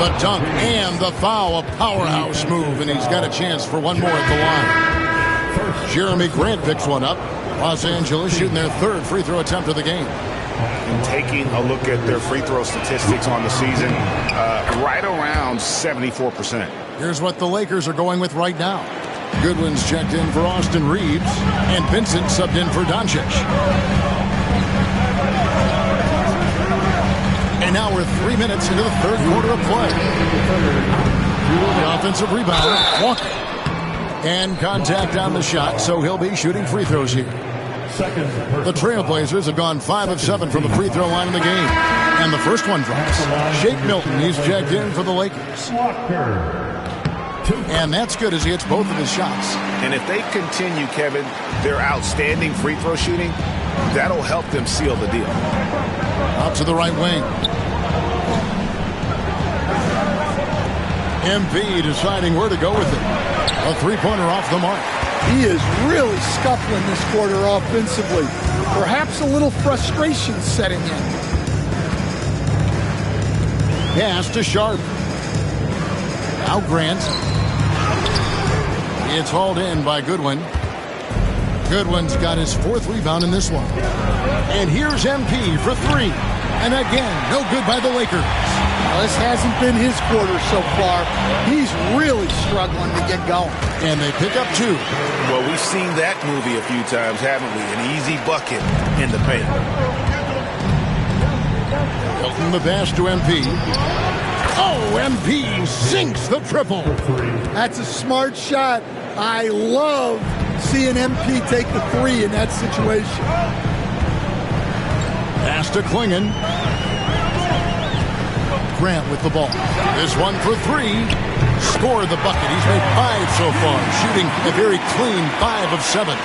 The dunk and the foul. A powerhouse move, and he's got a chance for one more at the line. Jeremy Grant picks one up. Los Angeles shooting their third free throw attempt of the game. And taking a look at their free throw statistics on the season, right around 74%. Here's what the Lakers are going with right now. Goodwin's checked in for Austin Reeves, and Vincent subbed in for Doncic. And now we're 3 minutes into the third quarter of play. The offensive rebound, Walker. And contact on the shot, so he'll be shooting free throws here. The Trailblazers have gone 5 of 7 from the free throw line in the game. And the first one drops. Shake Milton, he's checked in for the Lakers. And that's good as he hits both of his shots. And if they continue, Kevin, their outstanding free throw shooting, that'll help them seal the deal. Out to the right wing. MP deciding where to go with it. A three-pointer off the mark. He is really scuffling this quarter offensively. Perhaps a little frustration setting in. Pass to Sharp. Now Grant. It's hauled in by Goodwin. Goodwin's got his fourth rebound in this one. And here's MP for three. And again, no good by the Lakers. Well, this hasn't been his quarter so far. He's really struggling to get going. And they pick up two. Well, we've seen that movie a few times, haven't we? An easy bucket in the paint. Hilton the pass to MP. Oh, MP sinks the triple. That's a smart shot. I love seeing MP take the three in that situation. Pass to Klingon. Grant with the ball. This one for three. Scored the bucket. He's made 5 so far, shooting a very clean 5 of 7.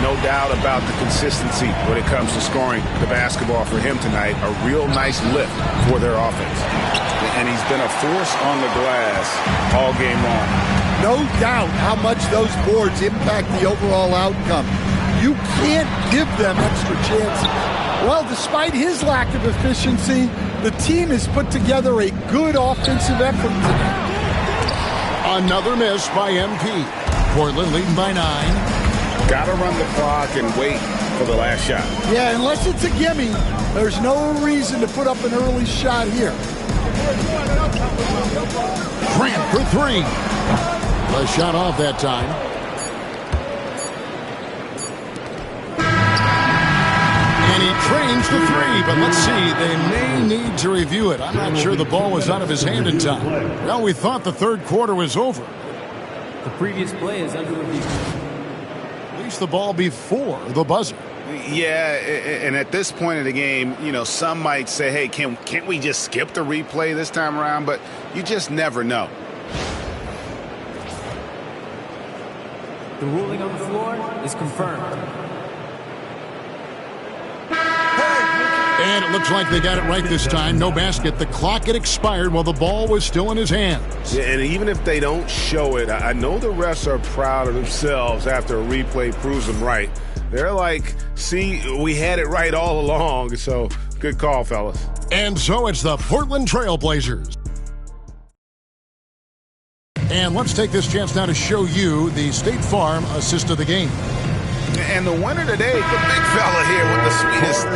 No doubt about the consistency when it comes to scoring the basketball for him tonight. A real nice lift for their offense. And he's been a force on the glass all game long. No doubt how much those boards impact the overall outcome. You can't give them extra chances. Well, despite his lack of efficiency, the team has put together a good offensive effort tonight. Another miss by MP. Portland leading by 9. Got to run the clock and wait for the last shot. Yeah, unless it's a gimme, there's no reason to put up an early shot here. Grant for three. A shot off that time. And he trains the three, but let's see, they may need to review it. I'm not sure the ball was out of his hand in time. Well, we thought the third quarter was over. The previous play is under review. At least the ball before the buzzer. Yeah, and at this point of the game, you know, some might say, hey, can't we just skip the replay this time around? But you just never know. The ruling on the floor is confirmed. And it looks like they got it right this time. No basket. The clock had expired while the ball was still in his hands. Yeah, and even if they don't show it, I know the refs are proud of themselves after a replay proves them right. They're like, see, we had it right all along. So good call, fellas. And so it's the Portland Trailblazers. And let's take this chance now to show you the State Farm assist of the game. And the winner today, the big fella here with the sweetest.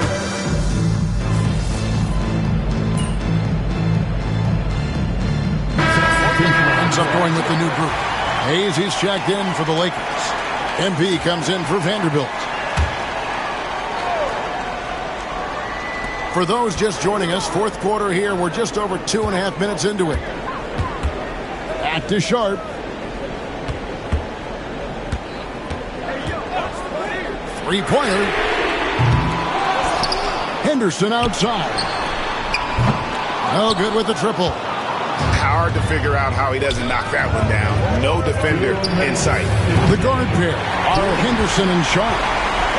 Ends up going with the new group. Hayes, he's checked in for the Lakers. MP comes in for Vanderbilt. For those just joining us, fourth quarter here. We're just over 2.5 minutes into it. Back to Sharp. Three-pointer. Henderson outside. No good with the triple. Hard to figure out how he doesn't knock that one down. No defender in sight. The guard pair are Henderson and Sharp.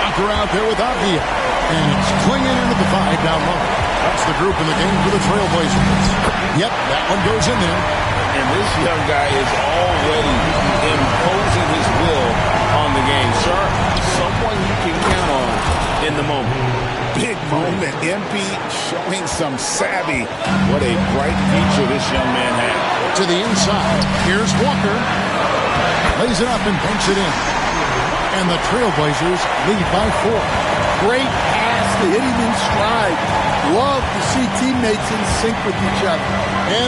Walker out there with Avdia. And it's clinging into the 5 down low. That's the group in the game for the Trailblazers. Yep, that one goes in there. And this young guy is already imposing his will on the game. Sharp, someone you can count on in the moment. Big moment. MP showing some savvy. What a bright future this young man has. To the inside. Here's Walker. Lays it up and banks it in. And the Trailblazers lead by 4. Great pass to hit him in stride. Love to see teammates in sync with each other.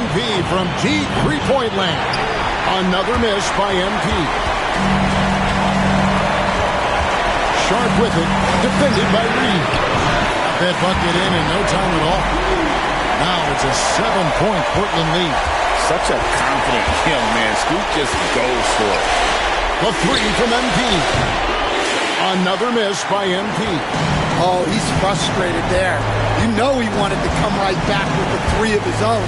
MP from deep three-point land. Another miss by MP. Sharp with it. Defended by Reed. That bucket in no time at all. Now it's a 7-point Portland lead. Such a confident young man. Scoot just goes for it. The 3 from MP. Another miss by MP. Oh, he's frustrated there. You know he wanted to come right back with the 3 of his own.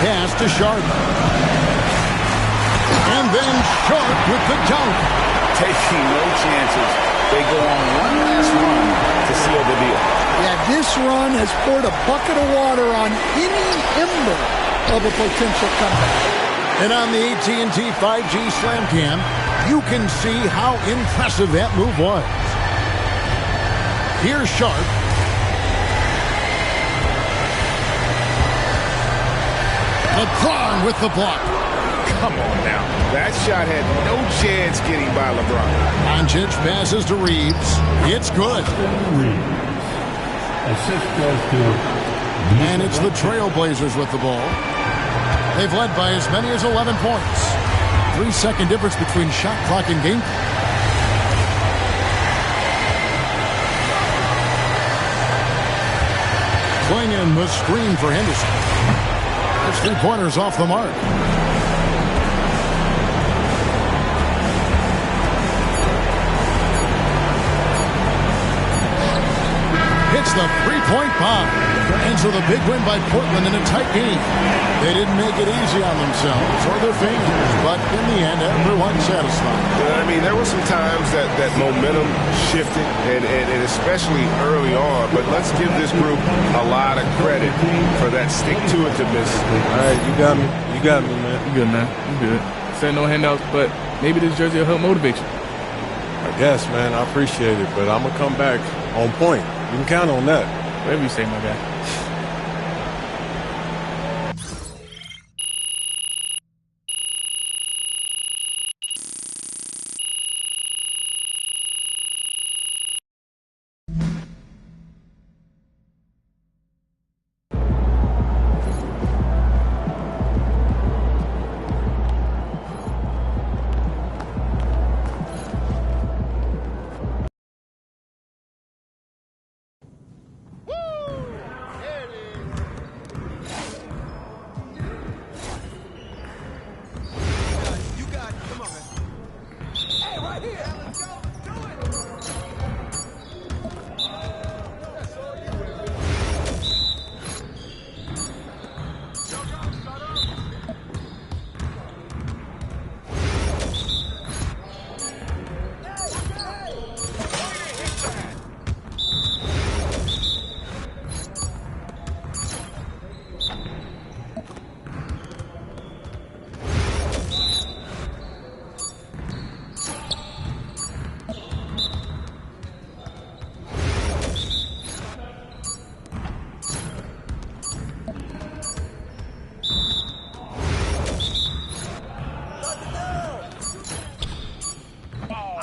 Pass to Sharp. And then Sharp with the dunk. Taking no chances. They go on one last run to seal the deal. Yeah, this run has poured a bucket of water on any ember of a potential comeback. And on the AT&T 5G Slam Cam, you can see how impressive that move was. Here's Sharp. LeBron with the block. Come on now. That shot had no chance getting by LeBron. Doncic passes to Reeves. It's good. Assist goes to... And it's the Trailblazers with the ball. They've led by as many as 11 points. 3-second difference between shot clock and game clock. Clingan the screen for Henderson. His 3-pointers off the mark. Hits the 3-point bomb. And so the big win by Portland in a tight game. They didn't make it easy on themselves or their fans, but in the end, everyone's satisfied. I mean, there were some times that momentum shifted, and especially early on, but let's give this group a lot of credit for that stick-to-itiveness. All right, you got me. You got me, man. You good, man. You good. Said no handouts, but maybe this jersey will help motivate you. I guess, man. I appreciate it, but I'm going to come back on point. You can count on that. Whatever you say, my guy.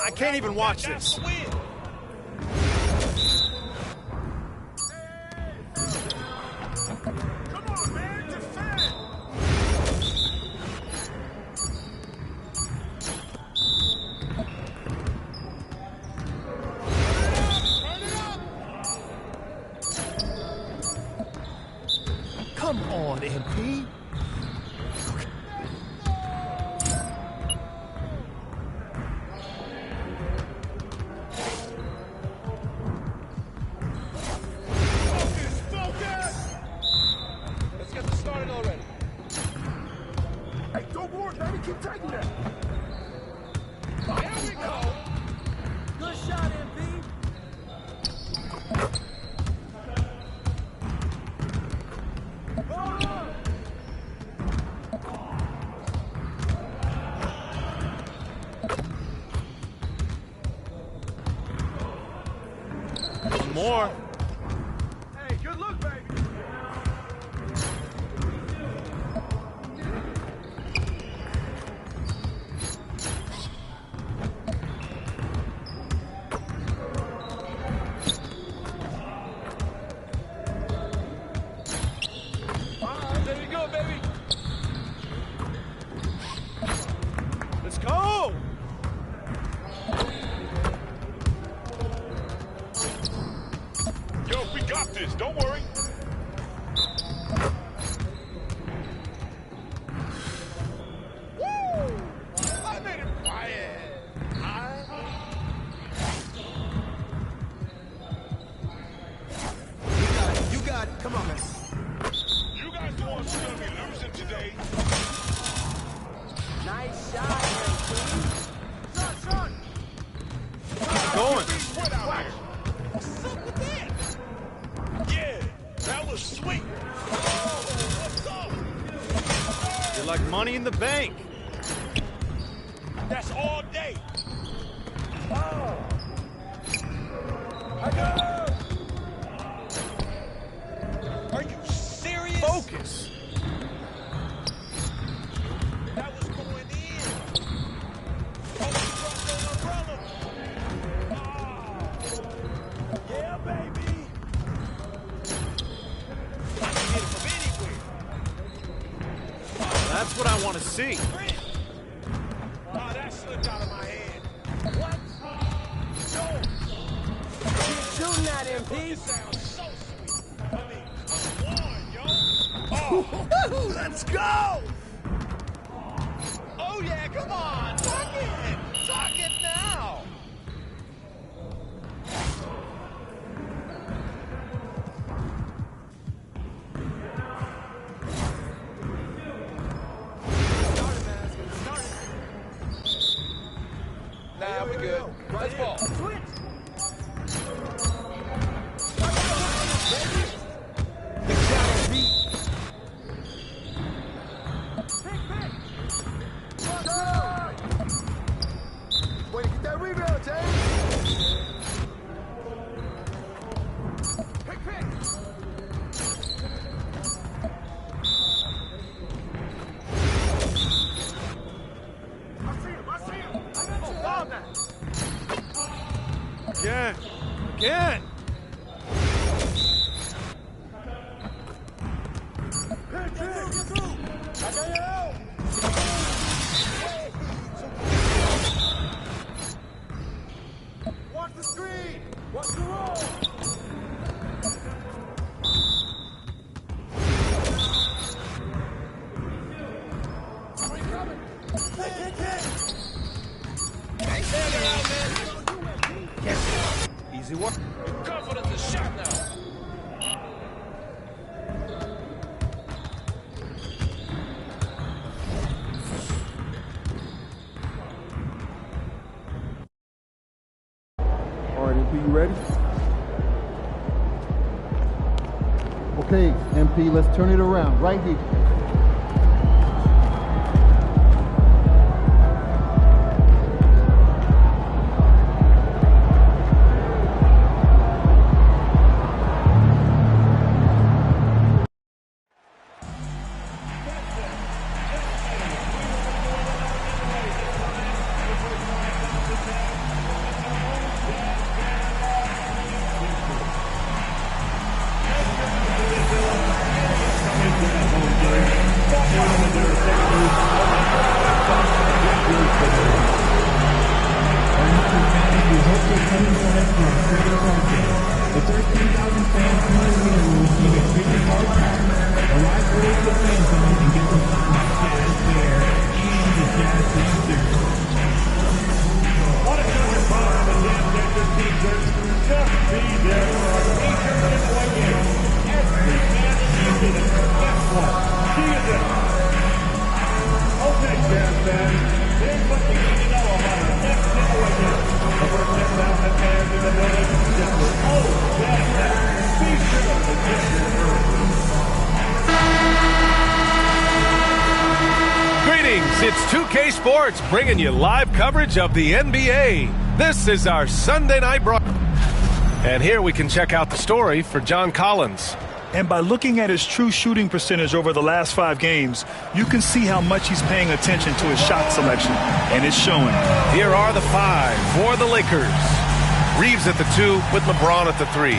I can't even watch this. Come on, MP. One more. Hey, good look, baby. There you go, baby. Let's go. Yo, we got this. Don't worry. Woo! I made it quiet. You got it. Come on, man. You guys the ones who's gonna be losing today. Nice shot, Son. Going. What's up with that? Yeah, that was sweet. Oh, what's up? You're like money in the bank. That's all day. Oh. I go. Are you serious? Focus. That was going in. Oh, you dropped the umbrella. Yeah, baby. I can hit it from anywhere. That's what I want to see. Oh, that slipped out of my hand. What? No. Keep shooting that, MP. It sounds so sweet. I mean, come on, yo. Oh, let's go. Oh, yeah, come on. Talk it. Talk it now. Nah, we good. Let's ball. Switch. Way to get that rebound, James. Pick. I see him. Oh, bomb that. Again. Get through. I got you out. Watch the screen. Watch the roll. Easy work. Your confidence is shot now. All right, MP, you ready? Okay, MP, let's turn it around right here. Greetings, it's 2K Sports bringing you live coverage of the NBA. This is our Sunday night broadcast. And here we can check out the story for John Collins. And by looking at his true shooting percentage over the last 5 games, you can see how much he's paying attention to his shot selection, and it's showing. Here are the 5 for the Lakers. Reeves at the 2 with LeBron at the 3.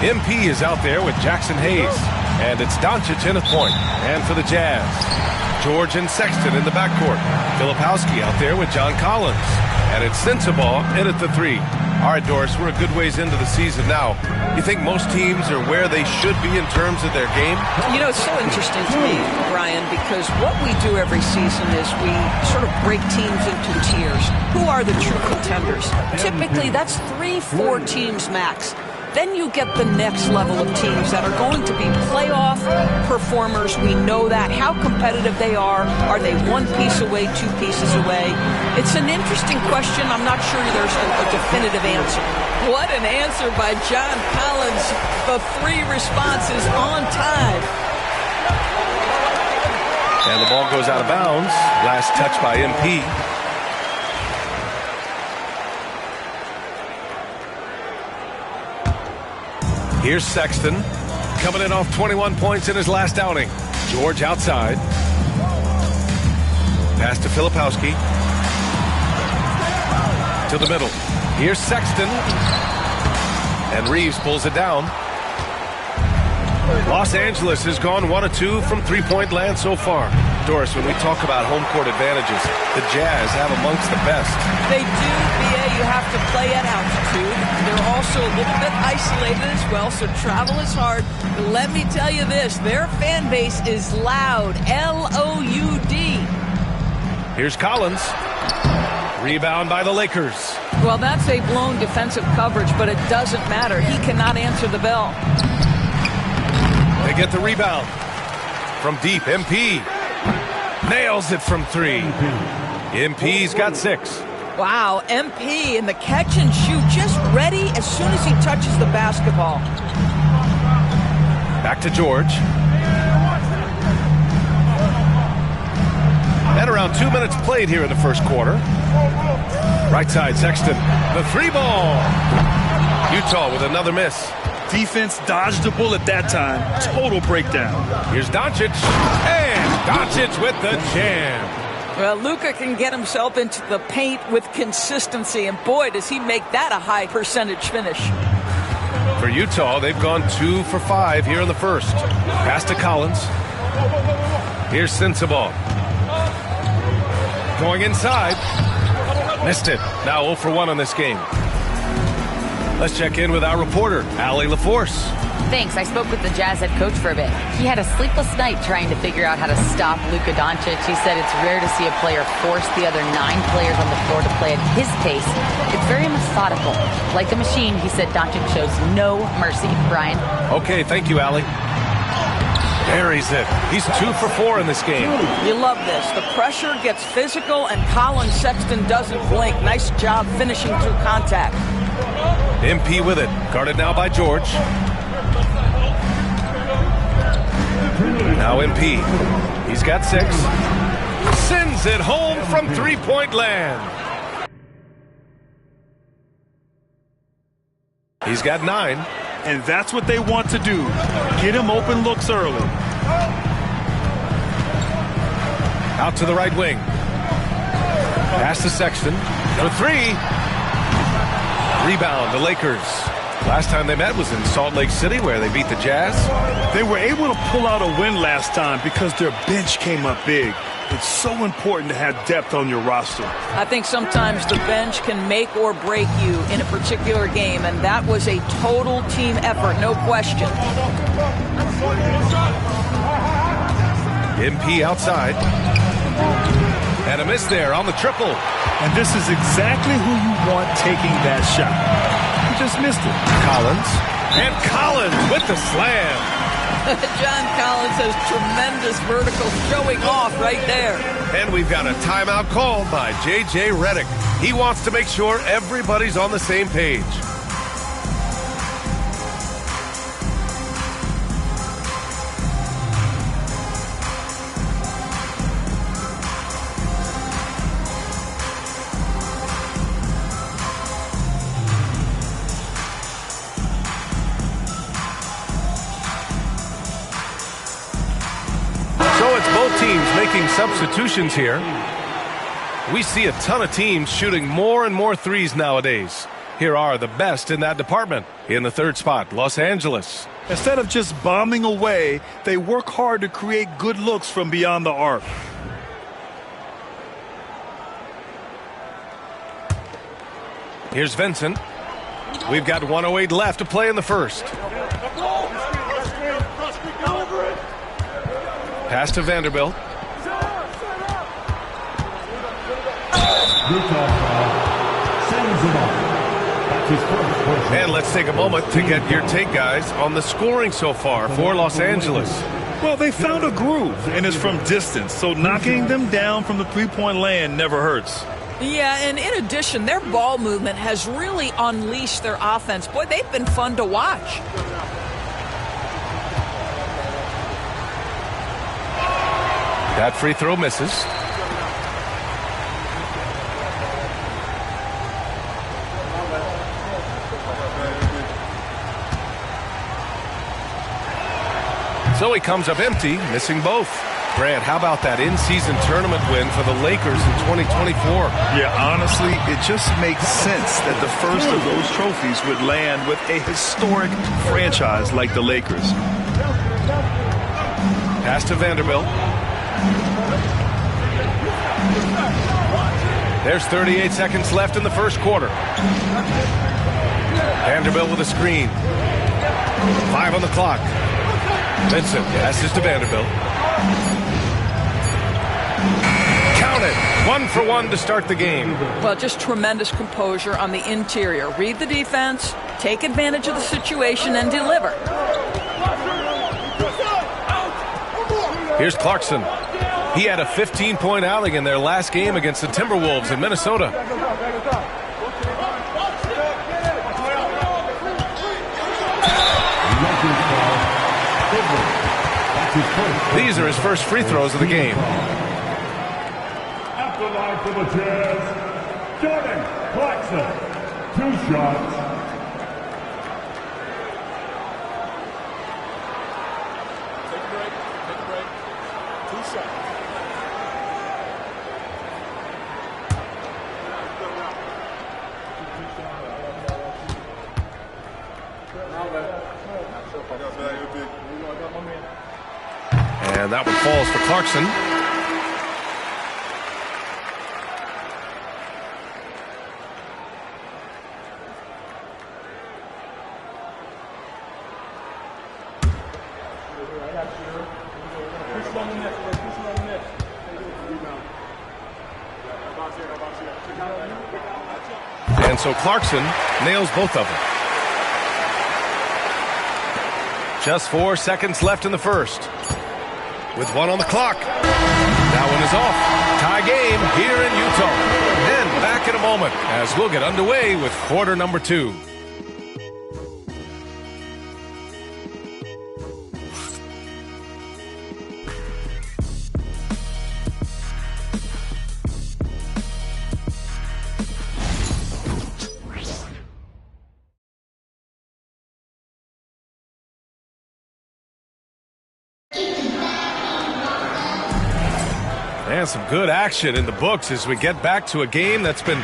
MP is out there with Jackson Hayes. And it's Doncic in at point. And for the Jazz, George and Sexton in the backcourt. Filipowski out there with John Collins. And it's Sensabaugh in at the 3. All right, Doris, we're a good ways into the season now. You think most teams are where they should be in terms of their game? You know, it's so interesting to me, Brian, because what we do every season is we sort of break teams into tiers. Who are the true contenders? Typically, that's 3-4 teams max. Then you get the next level of teams that are going to be playoff performers. We know that. How competitive they are. Are they 1 piece away, 2 pieces away? It's an interesting question. I'm not sure there's a definitive answer. What an answer by John Collins. The 3 responses on time. And the ball goes out of bounds. Last touch by MP. Here's Sexton, coming in off 21 points in his last outing. George outside. Pass to Filipowski. To the middle. Here's Sexton. And Reeves pulls it down. Los Angeles has gone 1 of 2 from three-point land so far. Doris, when we talk about home court advantages, the Jazz have amongst the best. They do, BA. You have to play at altitude. They're also a little bit isolated as well, so travel is hard. But let me tell you this, their fan base is loud. L-O-U-D. Here's Collins. Rebound by the Lakers. Well, that's a blown defensive coverage, but it doesn't matter. He cannot answer the bell. They get the rebound. From deep, MP. Nails it from 3. MP's got 6. Wow, MP in the catch and shoot, just ready as soon as he touches the basketball. Back to George. And around 2 minutes played here in the first quarter. Right side, Sexton. The 3-ball. Utah with another miss. Defense dodged the bullet that time. Total breakdown. Here's Doncic. And Doncic with the jam. Well, Luka can get himself into the paint with consistency, and boy, does he make that a high percentage finish. For Utah, they've gone 2 for 5 here in the first. Pass to Collins. Here's Sensabaugh. Going inside. Missed it. Now 0 for 1 on this game. Let's check in with our reporter, Allie LaForce. Thanks. I spoke with the Jazz head coach for a bit. He had a sleepless night trying to figure out how to stop Luka Doncic. He said it's rare to see a player force the other 9 players on the floor to play at his pace. It's very methodical. Like a machine, he said Doncic shows no mercy. Brian? Okay, thank you, Allie. Buries it. He's 2 for 4 in this game. You love this. The pressure gets physical, and Colin Sexton doesn't blink. Nice job finishing through contact. MP with it. Guarded now by George. Now MP. He's got 6. Sends it home from three-point land. He's got 9. And that's what they want to do. Get him open looks early. Out to the right wing. Pass to Sexton. For 3. Rebound, the Lakers. Last time they met was in Salt Lake City, where they beat the Jazz. They were able to pull out a win last time because their bench came up big. It's so important to have depth on your roster. I think sometimes the bench can make or break you in a particular game, and that was a total team effort, no question. MP outside. And a miss there on the triple. And this is exactly who you want taking that shot. He just missed it. Collins. And Collins with the slam. John Collins has tremendous vertical showing off right there. And we've got a timeout called by J.J. Redick. He wants to make sure everybody's on the same page. making substitutions here. We see a ton of teams shooting more and more threes nowadays. Here are the best in that department. In the third spot, Los Angeles. Instead of just bombing away, they work hard to create good looks from beyond the arc. Here's Vincent. We've got 1:08 left to play in the first. Pass to Vanderbilt. And let's take a moment to get your take, guys, on the scoring so far for Los Angeles. Well, they found a groove, and it's from distance, so knocking them down from the three-point land never hurts. Yeah, and in addition, their ball movement has really unleashed their offense. Boy, they've been fun to watch. That free throw misses. So he comes up empty, missing both. Grant, how about that in-season tournament win for the Lakers in 2024? Yeah, honestly, it just makes sense that the first of those trophies would land with a historic franchise like the Lakers. Pass to Vanderbilt. There's 38 seconds left in the first quarter. Vanderbilt with a screen. 5 on the clock. Vincent passes to Vanderbilt. Count it. 1 for 1 to start the game. Well, just tremendous composure on the interior. Read the defense, take advantage of the situation, and deliver. Here's Clarkson. He had a 15-point outing in their last game against the Timberwolves in Minnesota. These are his first free throws of the game. At the line for the Jazz, Jordan Clarkson. 2 shots. And that one falls for Clarkson. And so Clarkson nails both of them. Just 4 seconds left in the first. With 1 on the clock. That one is off. Tie game here in Utah. And back in a moment as we'll get underway with quarter number 2. And some good action in the books as we get back to a game that's been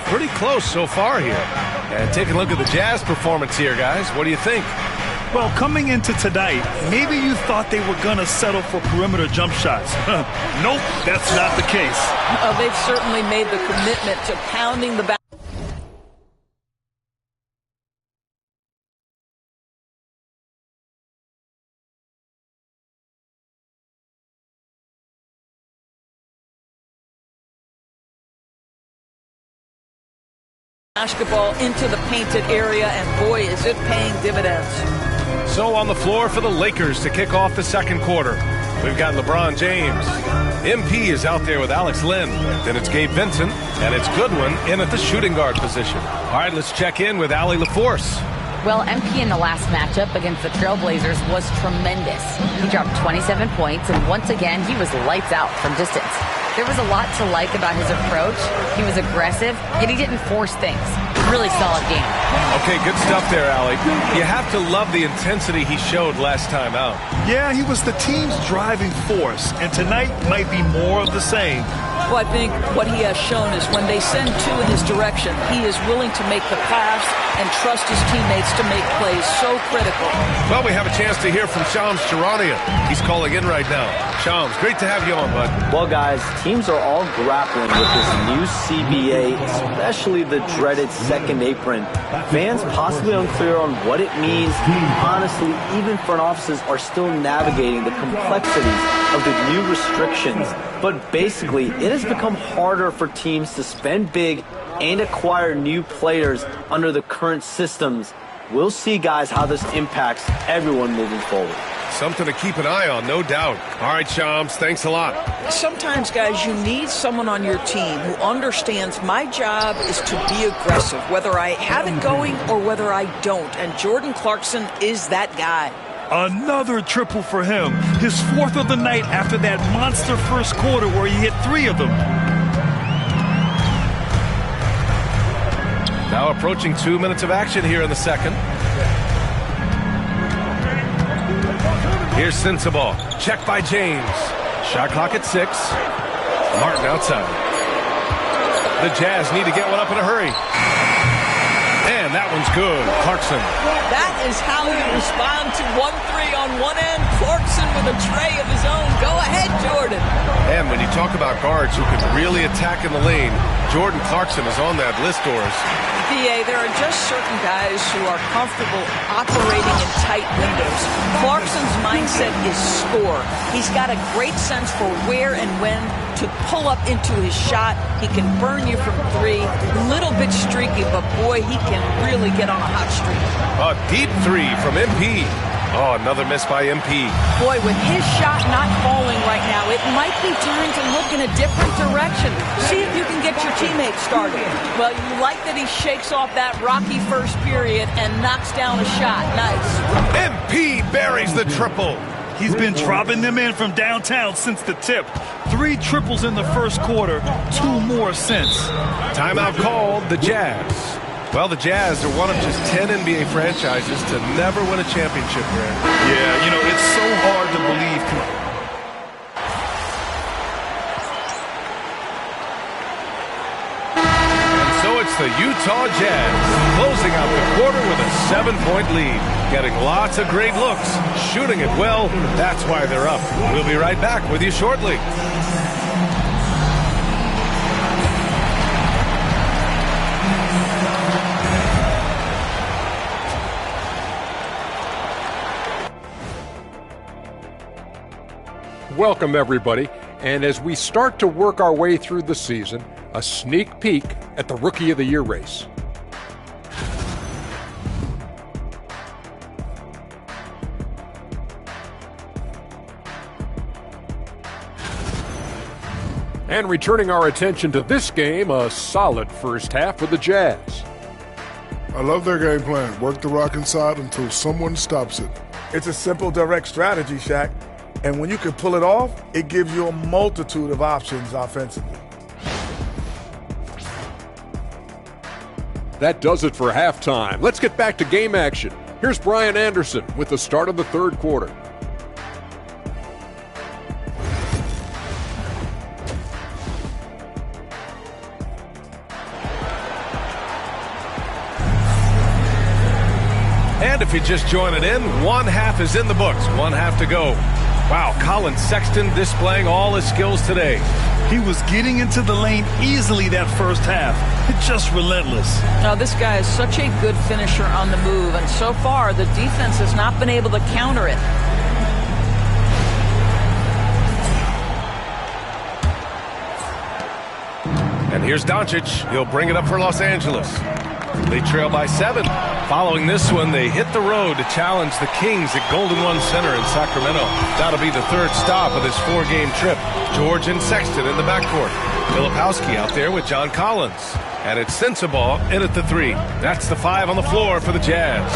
pretty close so far here. And take a look at the Jazz performance here, guys. What do you think? Well, coming into tonight, maybe you thought they were going to settle for perimeter jump shots. Nope, that's not the case. They've certainly made the commitment to pounding the back. Basketball into the painted area, and boy, is it paying dividends. So on the floor for the Lakers to kick off the second quarter. We've got LeBron James. MP is out there with Alex Lynn. Then it's Gabe Vincent, and it's Goodwin in at the shooting guard position. All right, let's check in with Allie LaForce. Well, MP in the last matchup against the Trailblazers was tremendous. He dropped 27 points, and once again, he was lights out from distance. There was a lot to like about his approach. He was aggressive, yet he didn't force things. Really solid game. Okay, good stuff there, Allie. You have to love the intensity he showed last time out. Yeah, he was the team's driving force, and tonight might be more of the same. Well, I think what he has shown is when they send two in his direction, he is willing to make the pass and trust his teammates to make plays. So critical. Well, we have a chance to hear from Shams Charania. He's calling in right now. Shams, great to have you on, bud. Well, guys, teams are all grappling with this new CBA, especially the dreaded second apron. Fans possibly unclear on what it means. Honestly, even front offices are still navigating the complexities of the new restrictions. But basically, it has become harder for teams to spend big and acquire new players under the current systems. We'll see, guys, how this impacts everyone moving forward. Something to keep an eye on, no doubt. All right, Shams, thanks a lot. Sometimes, guys, you need someone on your team who understands my job is to be aggressive, whether I have it going or whether I don't. And Jordan Clarkson is that guy. Another triple for him. His fourth of the night after that monster first quarter where he hit 3 of them. Now approaching 2 minutes of action here in the second. Here's Sensabaugh. Check by James. Shot clock at 6. Martin outside. The Jazz need to get one up in a hurry. And that one's good. Clarkson. That is how you respond to 1-3 on one end. Clarkson with a tray of his own. Go ahead, Jordan. And when you talk about guards who can really attack in the lane, Jordan Clarkson is on that list, Doris. PA, there are just certain guys who are comfortable operating in tight windows. Clarkson's mindset is score. He's got a great sense for where and when to pull up into his shot. He can burn you from 3. Little bit streaky, but boy, he can really get on a hot streak. A deep 3 from MP. Oh, another miss by MP. Boy, with his shot not falling right now, it might be time to look in a different direction. See if you can get your teammates started. Well, you like that he shakes off that rocky first period and knocks down a shot. Nice. MP buries the triple. He's been dropping them in from downtown since the tip. 3 triples in the first quarter, 2 more since. Timeout called, the Jazz. Well, the Jazz are one of just 10 NBA franchises to never win a championship, Grant. Yeah, you know, it's so hard to believe. And so it's the Utah Jazz closing out the quarter with a 7-point lead. Getting lots of great looks, shooting it well. That's why they're up. We'll be right back with you shortly. Welcome, everybody. And as we start to work our way through the season, a sneak peek at the Rookie of the Year race. And returning our attention to this game, a solid first half for the Jazz. I love their game plan. Work the rock inside until someone stops it. It's a simple, direct strategy, Shaq. And when you can pull it off, it gives you a multitude of options offensively. That does it for halftime. Let's get back to game action. Here's Brian Anderson with the start of the third quarter. And if you're just joining in, 1 half is in the books, 1 half to go. Wow, Colin Sexton displaying all his skills today. He was getting into the lane easily that first half. It's just relentless. Now, this guy is such a good finisher on the move, and so far the defense has not been able to counter it. And here's Doncic. He'll bring it up for Los Angeles. They trail by 7. Following this one, they hit the road to challenge the Kings at Golden One Center in Sacramento. That'll be the third stop of this 4-game trip. George and Sexton in the backcourt. Filipowski out there with John Collins. And it's Sensabaugh in at the 3. That's the 5 on the floor for the Jazz.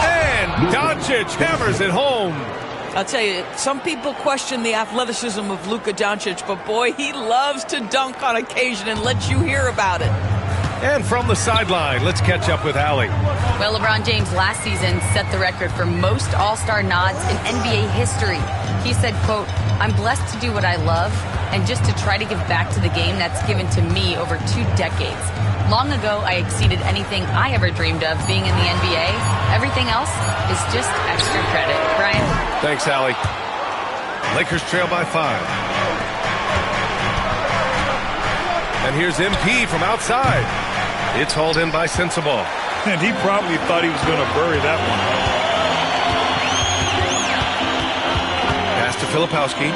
And Doncic hammers it home. I'll tell you, some people question the athleticism of Luka Doncic, but boy, he loves to dunk on occasion and let you hear about it. And from the sideline, let's catch up with Allie. Well, LeBron James last season set the record for most All-Star nods in NBA history. He said, quote, "I'm blessed to do what I love and just to try to give back to the game that's given to me over 2 decades. Long ago, I exceeded anything I ever dreamed of being in the NBA. Everything else is just extra credit." Brian? Thanks, Allie. Lakers trail by 5. And here's MP from outside. It's hauled in by Sensabaugh. And he probably thought he was going to bury that one. Pass to Filipowski.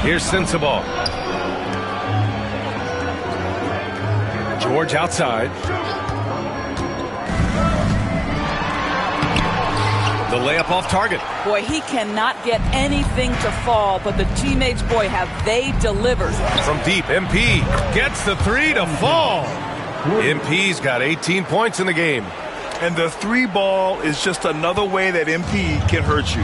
Here's Sensabaugh. George outside. The layup off target. Boy, he cannot get anything to fall, but the teammates, boy, have they delivered. From deep, MP gets the 3 to fall. MP's got 18 points in the game. And the 3 ball is just another way that MP can hurt you.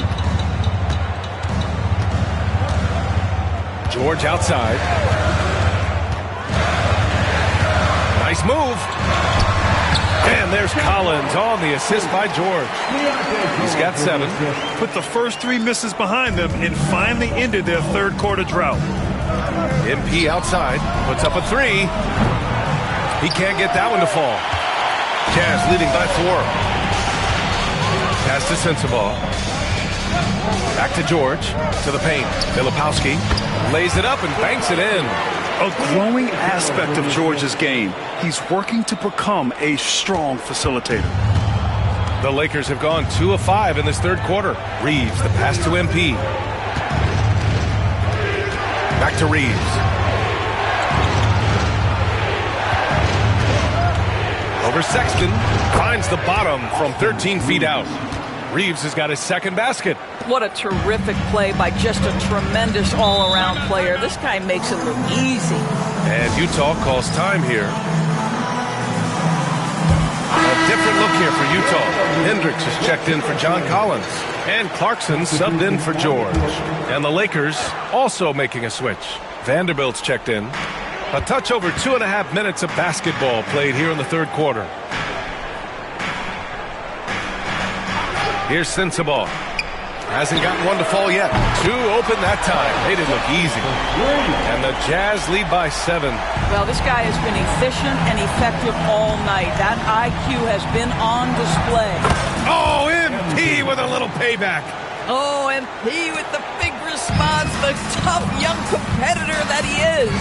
George outside. Nice move. And there's Collins on the assist by George. He's got 7. Put the first 3 misses behind them and finally ended their third quarter drought. MP outside, puts up a 3. He can't get that one to fall. Jazz leading by 4. Pass to Sensabaugh. Back to George, to the paint. Filipowski lays it up and banks it in. A growing aspect of George's game. He's working to become a strong facilitator. The Lakers have gone 2 of 5 in this third quarter. Reeves, the pass to MP. Back to Reeves. Over Sexton. Finds the bottom from 13 feet out. Reeves has got his second basket. What a terrific play by just a tremendous all-around player. This guy makes it look easy. And Utah calls time here. A different look here for Utah. Hendricks has checked in for John Collins. And Clarkson subbed in for George. And the Lakers also making a switch. Vanderbilt's checked in. A touch over 2.5 minutes of basketball played here in the third quarter. Here's Sensabaugh. Hasn't gotten one to fall yet. 2 open that time. They didn't look easy. And the Jazz lead by 7. Well, this guy has been efficient and effective all night. That IQ has been on display. Oh, MP with a little payback. Oh, MP with the big response, the tough young competitor that he is.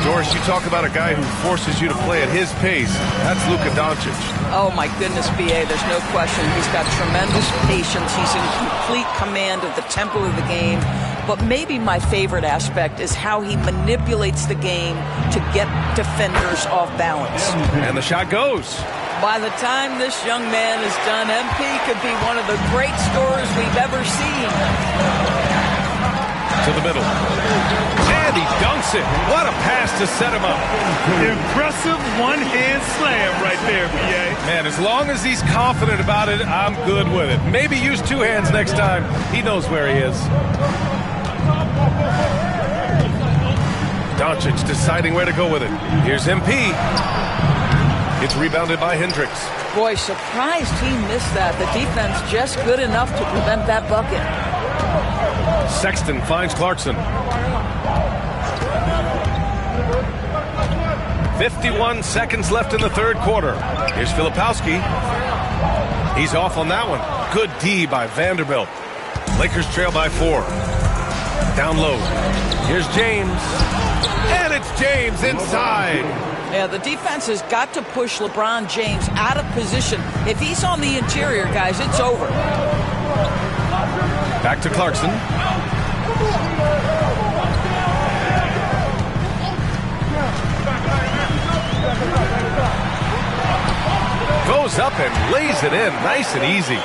Doris, you talk about a guy who forces you to play at his pace. That's Luka Doncic. Oh, my goodness, B.A., there's no question. He's got tremendous patience. He's in complete command of the tempo of the game. But maybe my favorite aspect is how he manipulates the game to get defenders off balance. And the shot goes. By the time this young man is done, MP could be one of the great scorers we've ever seen. To the middle. And he dunks it. What a pass to set him up. Impressive one-hand slam right there, B.A. Man, as long as he's confident about it, I'm good with it. Maybe use 2 hands next time. He knows where he is. Doncic deciding where to go with it. Here's MP. It's rebounded by Hendricks. Boy, surprised he missed that. The defense just good enough to prevent that bucket. Sexton finds Clarkson. 51 seconds left in the third quarter. Here's Filipowski. He's off on that one. Good D by Vanderbilt. Lakers trail by 4. Down low. Here's James. And it's James inside. Yeah, the defense has got to push LeBron James out of position. If he's on the interior, guys, it's over. Back to Clarkson. goes up and lays it in nice and easy.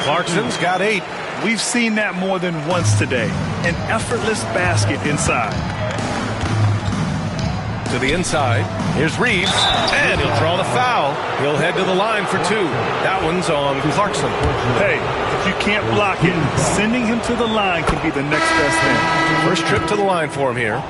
Clarkson's got 8. We've seen that more than once today. An effortless basket inside. To the inside. Here's Reeves, and he'll draw the foul. He'll head to the line for 2. That one's on Clarkson. Hey, if you can't block it, sending him to the line can be the next best thing. First trip to the line for him here.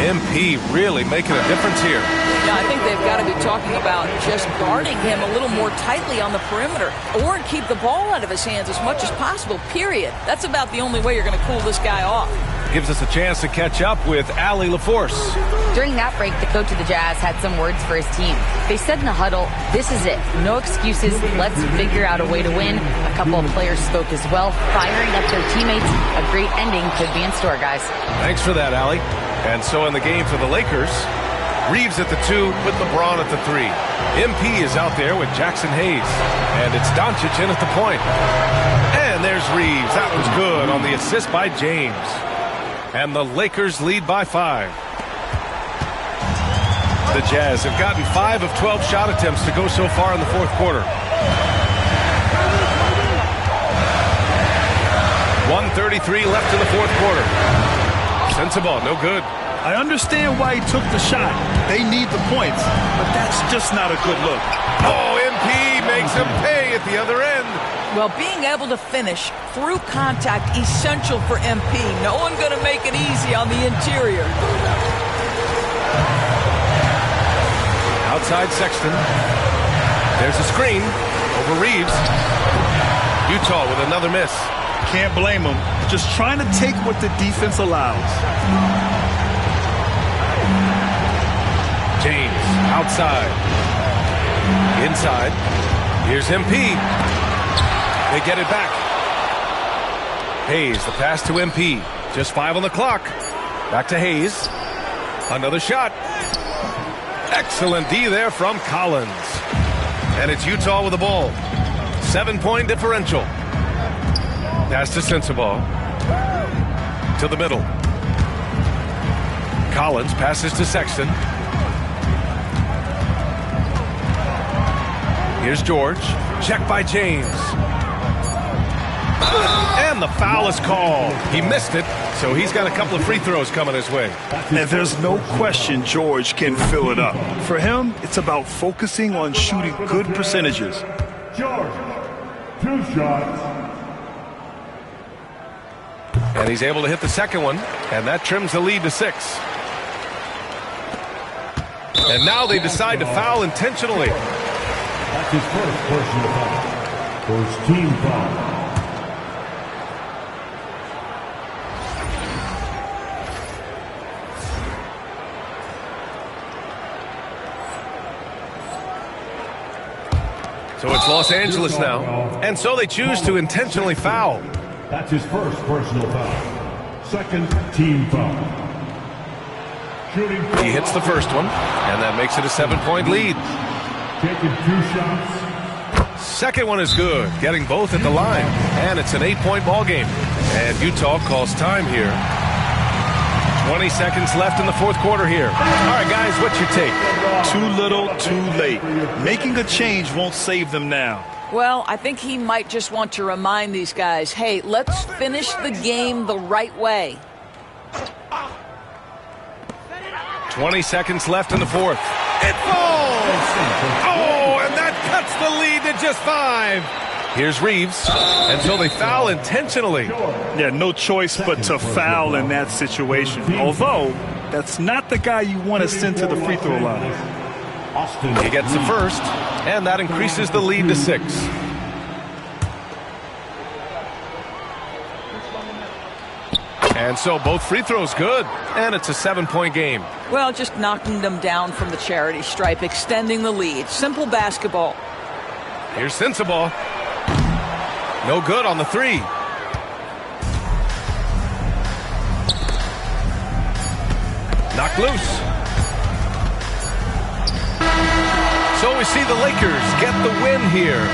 MP really making a difference here. Yeah, I think they've got to be talking about just guarding him a little more tightly on the perimeter or keep the ball out of his hands as much as possible, period. That's about the only way you're going to cool this guy off. Gives us a chance to catch up with Allie LaForce. During that break, the coach of the Jazz had some words for his team. They said in the huddle, this is it. No excuses. Let's figure out a way to win. A couple of players spoke as well, firing up their teammates. A great ending could be in store, guys. Thanks for that, Allie. And so in the game for the Lakers, Reeves at the 2 with LeBron at the 3. MP is out there with Jackson Hayes. And it's Doncic in at the point. And there's Reeves. That was good on the assist by James. And the Lakers lead by 5. The Jazz have gotten 5 of 12 shot attempts to go so far in the fourth quarter. 1:33 left in the fourth quarter. Sensible, no good. I understand why he took the shot. They need the points, but that's just not a good look. Oh, MP makes him pay at the other end. Well, being able to finish through contact, essential for MP. No one going to make it easy on the interior. Outside Sexton. There's a screen over Reeves. Utah with another miss. Can't blame him. Just trying to take what the defense allows. James outside. Inside. Here's MP. They get it back. Hayes, the pass to MP. Just 5 on the clock. Back to Hayes. Another shot. Excellent D there from Collins. And it's Utah with the ball. 7-point differential. Pass to Sensabaugh. To the middle. Collins passes to Sexton. Here's George. Check by James. And the foul is called. He missed it, so he's got a couple of free throws coming his way. And there's no question George can fill it up. For him, it's about focusing on shooting good percentages. George, 2 shots. And he's able to hit the second one, and that trims the lead to 6. And now they decide to foul intentionally. That's his first personal foul. First team foul. So it's Los Angeles now. And so they choose to intentionally foul. That's his first personal foul. Second team foul. Shooting. He hits the first one, and that makes it a 7-point lead. Taking 2 shots. Second one is good, getting both at the line. And it's an 8-point ball game. And Utah calls time here. 20 seconds left in the fourth quarter here. All right, guys, what's your take? Too little, too late. Making a change won't save them now. Well, I think he might just want to remind these guys, hey, let's finish the game the right way. 20 seconds left in the fourth. It falls! Oh, and that cuts the lead to just 5. Here's Reeves, and so they foul intentionally. Yeah, no choice but to foul in that situation. Although, that's not the guy you want to send to the free throw line. He gets the first, and that increases the lead to 6. And so both free throws good, and it's a 7-point game. Well, just knocking them down from the charity stripe, extending the lead. Simple basketball. Here's Sensabaugh. No good on the 3. Knocked loose. So we you see the Lakers get the win here.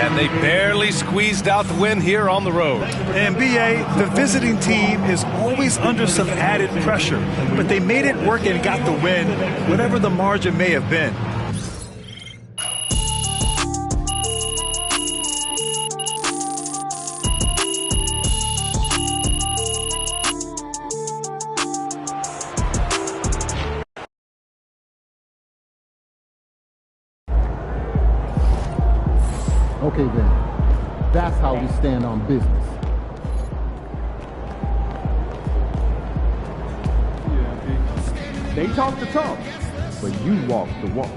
And they barely squeezed out the win here on the road. And BA, the visiting team is always under some added pressure, but they made it work and got the win, whatever the margin may have been. Okay then, that's how we stand on business. They talk the talk, but you walk the walk.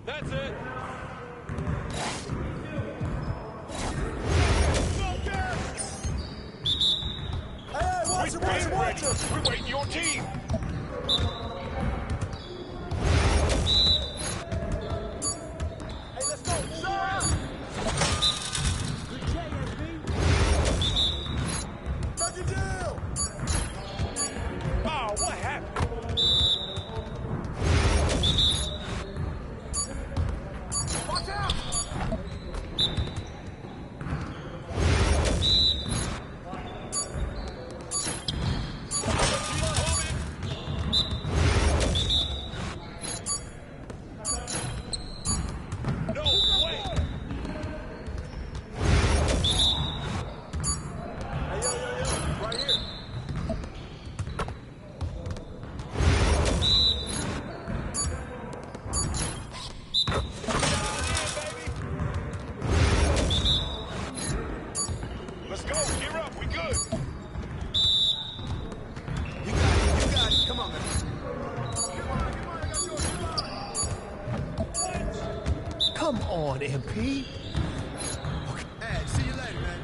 That's it. We're waiting your team. Hey, let's go. Good J, SB. Tuck it down. Oh, what happened? Watch out. Let's go. Gear up. We good. You got it. You got it. Come on, man. Come on, MP. Hey, see you later, man.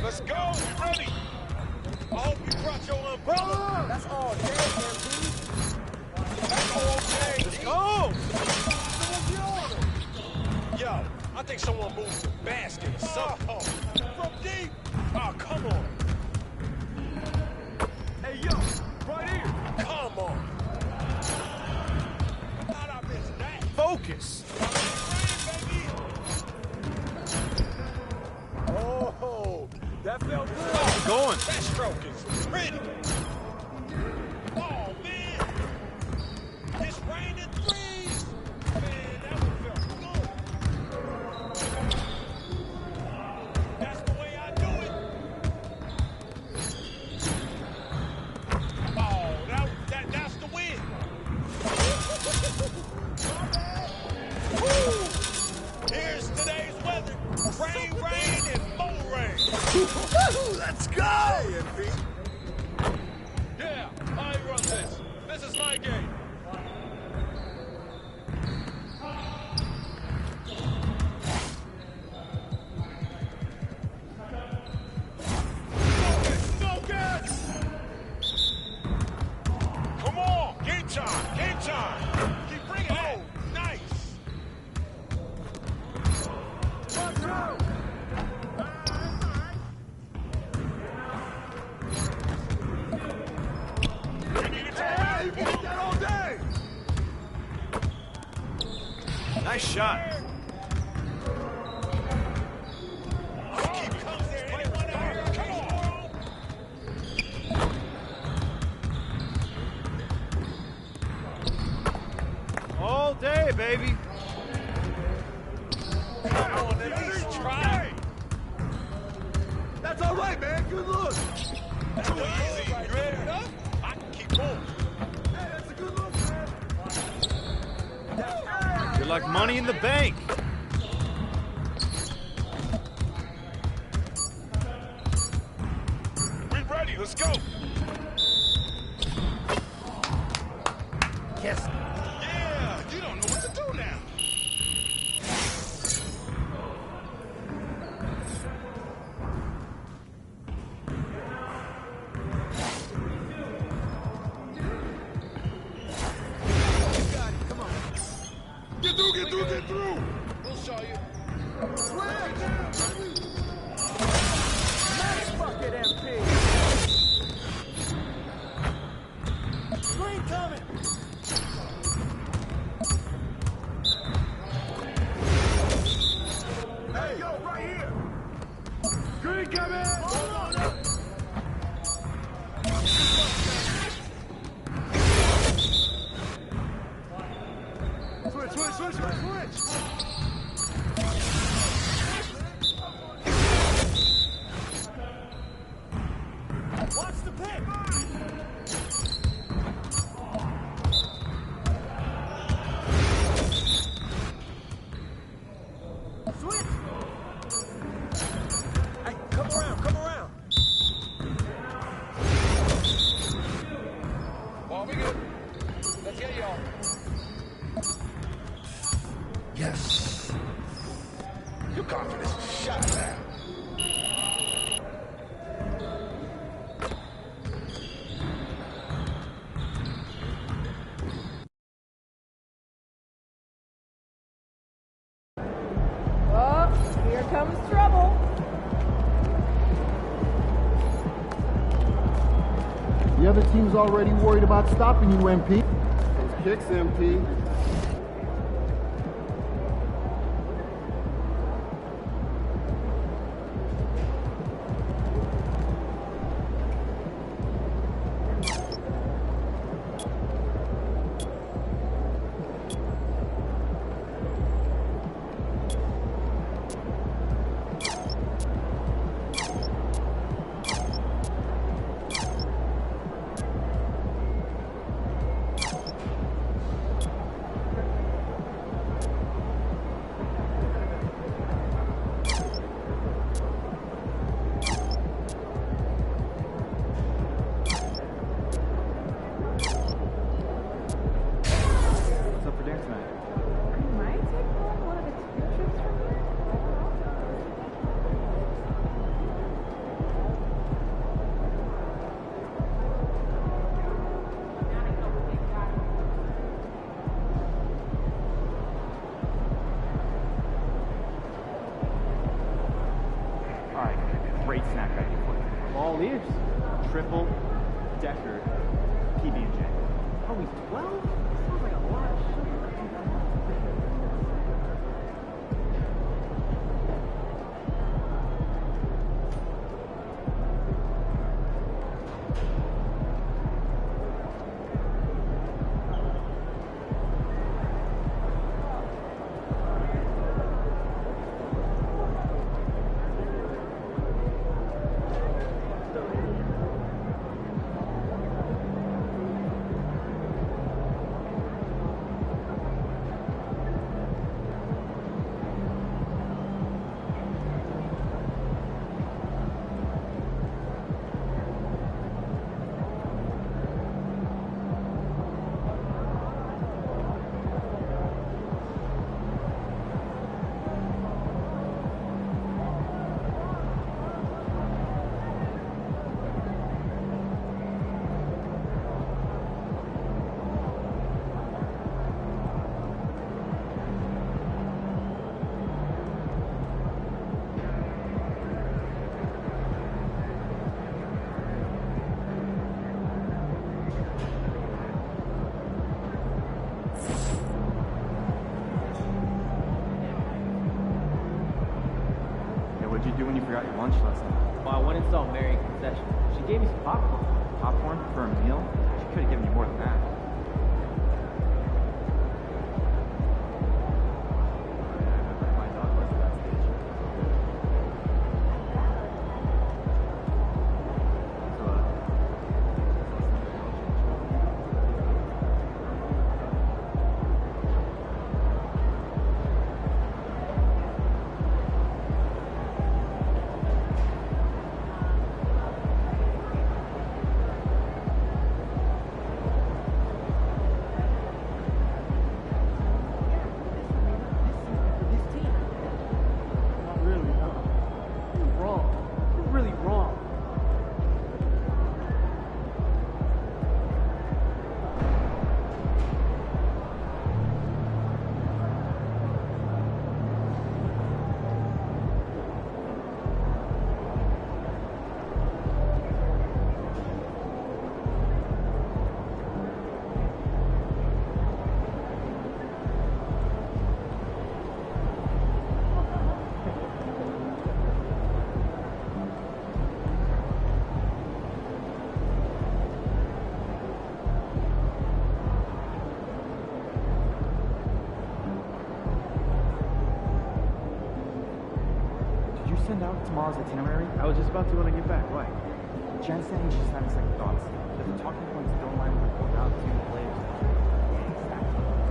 Let's go. We ready. I hope you brought your umbrella. That's all day, MP. That's all day. Let's go. Yo, I think someone moved the basket or something. From deep. Oh, come on. Hey, yo, right here. Come on. Thought I missed that. Focus. Oh, that felt good. Oh, going. That stroke is pretty. Oh, man. It's raining threes. Man, that one felt good. That's the way I do it. Oh, that's the win. Woo. Here's today's weather. Rain, and more rain. Let's go! Yeah, I run this. This is my game. Focus! Come on, game time, game time. Keep bringing it. Oh, nice. Watch out! Nice shot. All day, baby. Come on, at least try. That's That's all right, man. Good look. That's too easy. You ready enough? I can keep going. Hey, that's a good look, man. You're like money in the bank. We ready. Let's go. Yes. Yeah, you don't know what to do now. Get through! We'll show you. Nice bucket, MP. Screen coming. Hey, yo, right here. Screen coming. Switch. Watch the pick. Switch. Hey, come around. Ball, we good. Let's get y'all. Yes. Your confidence is shot now. Oh, here comes trouble. The other team's already worried about stopping you, MP. Those kicks, MP. Great snack idea for you. All ears. Triple decker PB&J. Are we 12? Sounds like a lot of sugar. What'd you do when you forgot your lunch last night? Well, I went and saw Mary in concession. She gave me some popcorn. Popcorn for a meal? She could have given you more than that. My dog was at that stage. send out tomorrow's itinerary? I was just about to when I get back. Why? Jen's saying he's just having second thoughts. That the talking points don't line with going out between the players. Yeah, exactly.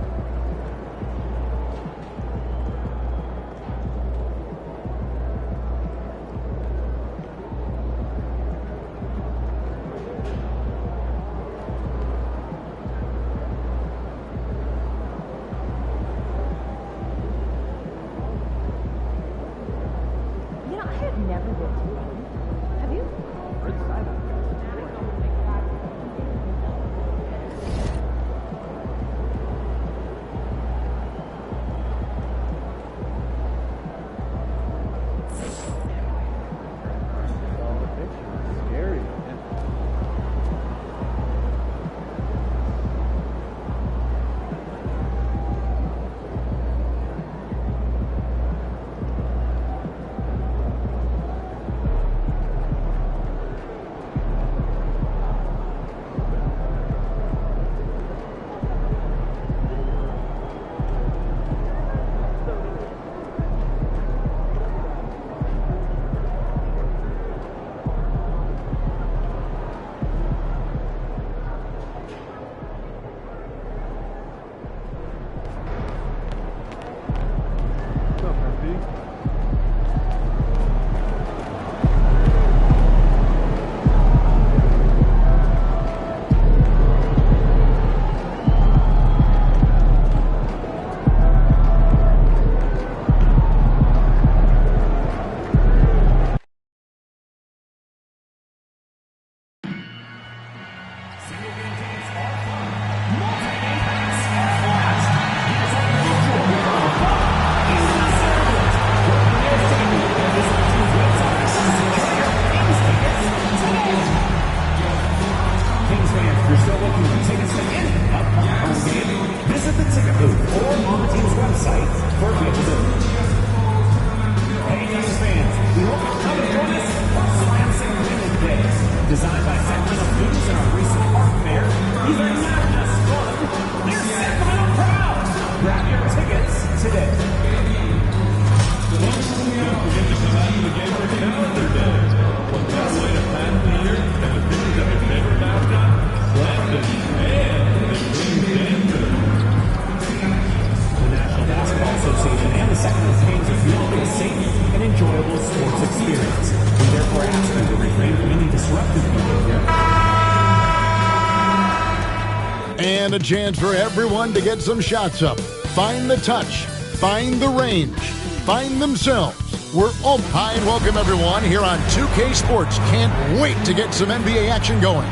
And a chance for everyone to get some shots up. Find the touch. Find the range. Find themselves. We're Hi and welcome everyone here on 2K Sports. Can't wait to get some NBA action going.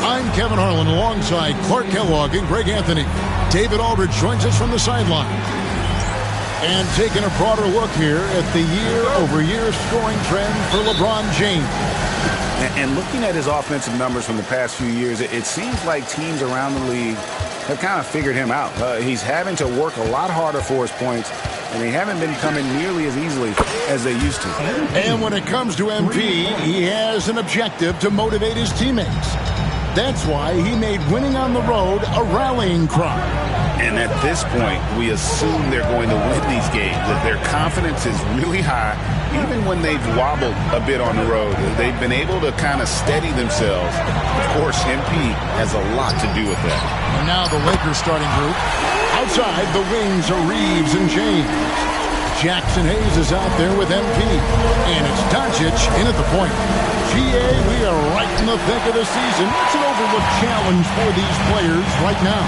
I'm Kevin Harlan alongside Clark Kellogg and Greg Anthony. David Aldridge joins us from the sideline. And taking a broader look here at the year-over-year scoring trend for LeBron James. And looking at his offensive numbers from the past few years, it seems like teams around the league have kind of figured him out. He's having to work a lot harder for his points, and they haven't been coming nearly as easily as they used to. And when it comes to MP, he has an objective to motivate his teammates. That's why he made winning on the road a rallying cry. And at this point, we assume they're going to win these games. That their confidence is really high. Even when they've wobbled a bit on the road, they've been able to kind of steady themselves. Of course, MP has a lot to do with that. And now the Lakers starting group. Outside, the wings are Reeves and James. Jackson Hayes is out there with MP. And it's Doncic in at the point. GA, we are right in the thick of the season. It's an overlooked challenge for these players right now.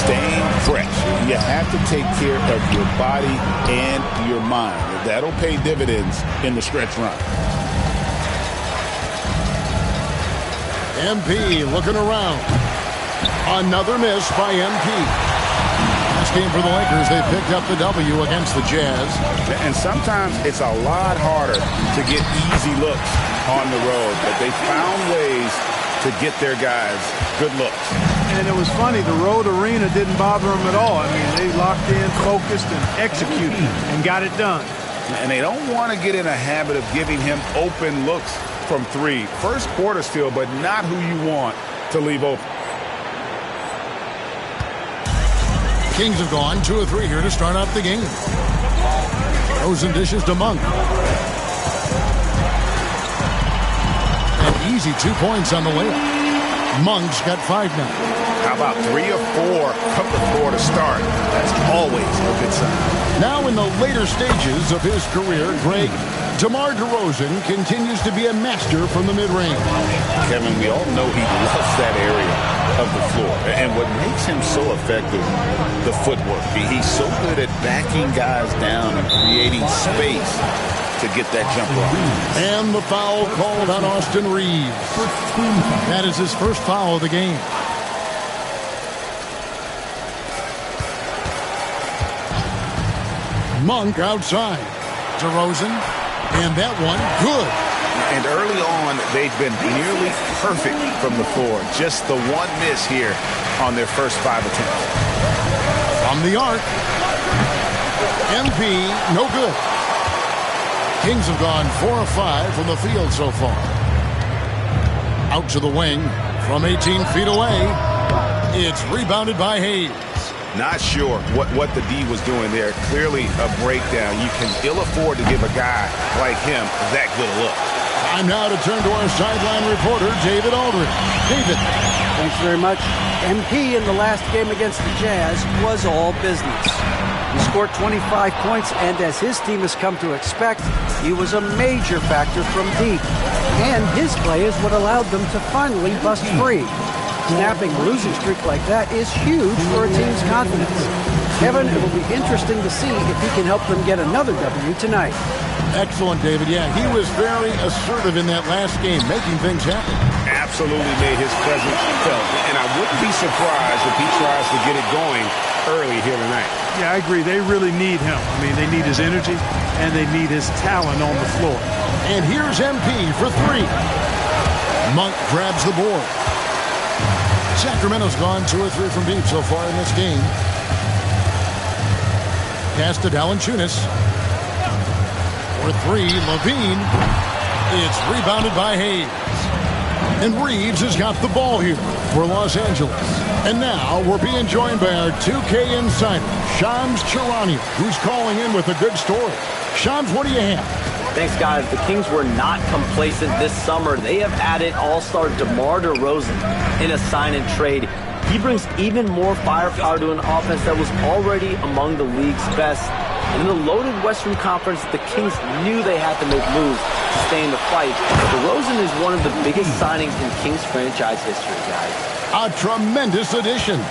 Staying fresh. You have to take care of your body and your mind. That'll pay dividends in the stretch run. MP looking around. Another miss by MP. Last game for the Lakers, they picked up the W against the Jazz. And sometimes it's a lot harder to get easy looks on the road, but they found ways to get their guys good looks. And it was funny, the road arena didn't bother them at all. I mean, they locked in, focused, and executed, and got it done. And they don't want to get in a habit of giving him open looks from three. First quarter still, but not who you want to leave open. Kings have gone 2 of 3 here to start out the game. Throws and dishes to Monk. Easy 2 points on the layup. Monk's got 5 now. How about 3 or 4 from the floor to start? That's always a good sign. Now in the later stages of his career, Greg, DeMar DeRozan continues to be a master from the mid-range. Kevin, we all know he loves that area of the floor. And what makes him so effective, the footwork. He's so good at backing guys down and creating space to get that jumper off. And the foul called on Austin Reeves. That is his first foul of the game. Monk outside. DeRozan. And that one, good. And early on, they've been nearly perfect from the floor. Just the one miss here on their first 5 attempts. From the arc. MP, no good. Kings have gone 4 of 5 from the field so far. Out to the wing from 18 feet away. It's rebounded by Hayes. Not sure what the D was doing there. Clearly a breakdown. You can ill afford to give a guy like him that good a look. Time now to turn to our sideline reporter, David Aldridge. David. Thanks very much. MP in the last game against the Jazz was all business. He scored 25 points, and as his team has come to expect, he was a major factor from deep. And his play is what allowed them to finally bust free. Snapping a losing streak like that is huge for a team's confidence. Kevin, it will be interesting to see if he can help them get another W tonight. Excellent, David. Yeah, he was very assertive in that last game, making things happen. Absolutely made his presence felt. And I wouldn't be surprised if he tries to get it going early here tonight. Yeah, I agree. They really need him. I mean, they need his energy, and they need his talent on the floor. And here's MP for 3. Monk grabs the board. Sacramento's gone 2 or 3 from deep so far in this game. Pass to Valanciunas. For 3, Levine. It's rebounded by Hayes. And Reeves has got the ball here for Los Angeles. And now we're being joined by our 2K insider, Shams Charania, who's calling in with a good story. Shams, what do you have? Thanks, guys. The Kings were not complacent this summer. They have added all-star DeMar DeRozan in a sign-and-trade. He brings even more firepower to an offense that was already among the league's best. And in the loaded Western Conference, the Kings knew they had to make moves to stay in the fight. DeRozan is one of the biggest signings in Kings franchise history, guys. A tremendous addition.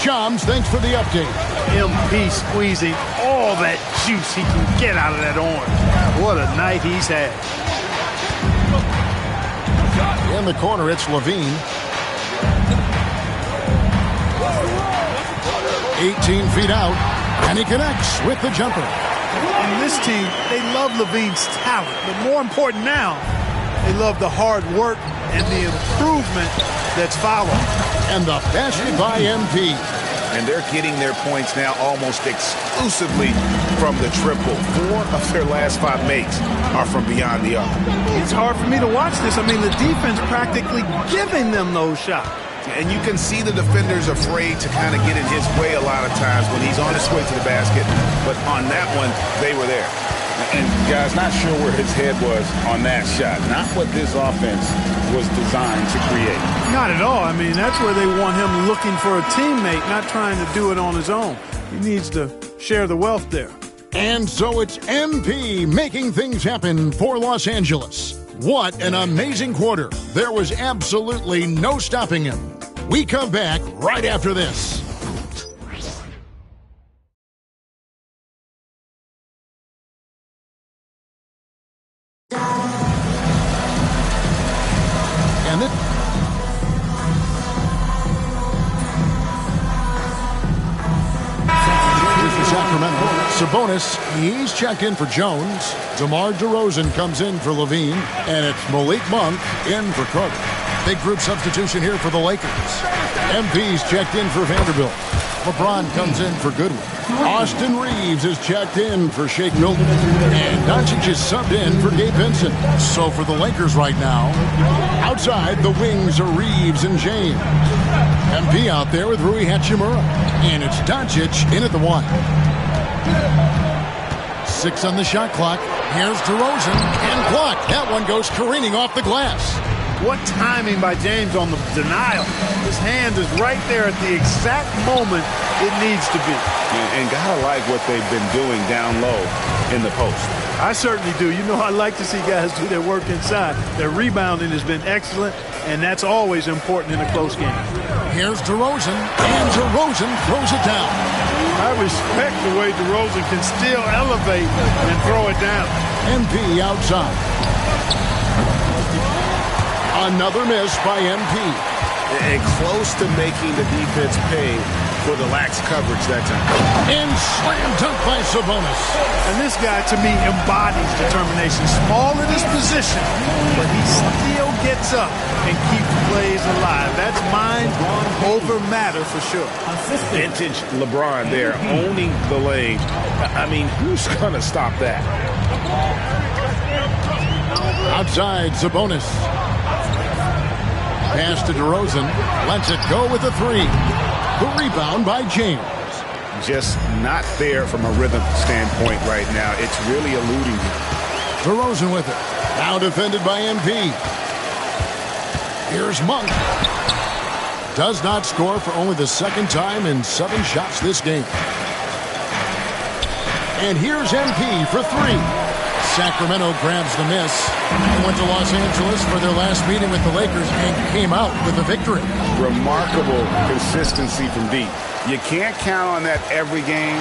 Shams, thanks for the update. MP squeezing all that juice he can get out of that orange. What a night he's had. In the corner, it's Levine. 18 feet out, and he connects with the jumper. And this team, they love Levine's talent, but more important now, they love the hard work and the improvement that's followed. And the basket by MP. And they're getting their points now almost exclusively from the triple. 4 of their last 5 makes are from beyond the arc. It's hard for me to watch this. I mean, the defense practically giving them those shots. And you can see the defenders afraid to kind of get in his way a lot of times when he's on his way to the basket. But on that one, they were there. And, guys, not sure where his head was on that shot. Not what this offense was designed to create. Not at all. I mean, that's where they want him looking for a teammate, not trying to do it on his own. He needs to share the wealth there. And so it's MP making things happen for Los Angeles. What an amazing quarter. There was absolutely no stopping him. We come back right after this. And it. Here's for Sacramento. Sabonis, he's checked in for Jones. DeMar DeRozan comes in for Levine. And it's Malik Monk in for Carter. Big group substitution here for the Lakers. MP's checked in for Vanderbilt. LeBron comes in for Goodwin. Austin Reeves is checked in for Shake Milton. And Doncic is subbed in for Gabe Vincent. So for the Lakers right now, outside the wings are Reeves and James. MP out there with Rui Hachimura. And it's Doncic in at the 1. 6 on the shot clock. Here's DeRozan and blocked. That one goes careening off the glass. What timing by James on the denial. His hand is right there at the exact moment it needs to be. And gotta like what they've been doing down low in the post. I certainly do. You know, I like to see guys do their work inside. Their rebounding has been excellent, and that's always important in a close game. Here's DeRozan, and DeRozan throws it down. I respect the way DeRozan can still elevate and throw it down. MP outside. Another miss by MP. And close to making the defense pay for the lax coverage that time. And slam dunk by Sabonis. And this guy, to me, embodies determination. Small in his position, but he still gets up and keeps plays alive. That's mind over matter for sure. Vintage LeBron there, owning the lane. I mean, who's going to stop that? Outside, Sabonis. Pass to DeRozan. Lets it go with a three. The rebound by James. Just not there from a rhythm standpoint right now. It's really eluding him. DeRozan with it. Now defended by MP. Here's Monk. Does not score for only the second time in 7 shots this game. And here's MP for three. Sacramento grabs the miss. They went to Los Angeles for their last meeting with the Lakers and came out with a victory. Remarkable consistency from deep. You can't count on that every game,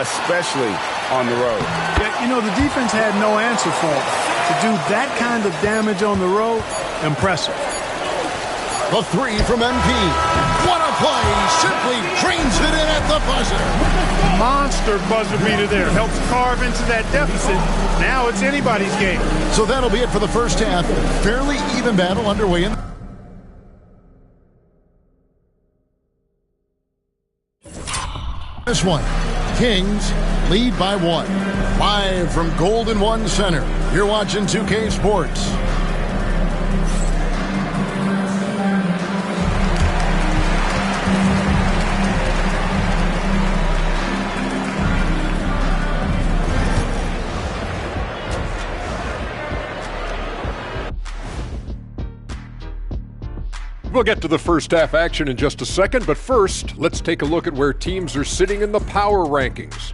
especially on the road. Yeah, you know, the defense had no answer for him. To do that kind of damage on the road, impressive. The three from MP. What a play! Simply drains it in at the buzzer. Monster buzzer beater there. Helps carve into that deficit. Now it's anybody's game. So that'll be it for the first half. Fairly even battle underway in this one. Kings lead by 1. Live from Golden One Center. You're watching 2K Sports. We'll get to the first half action in just a second, but first, let's take a look at where teams are sitting in the power rankings.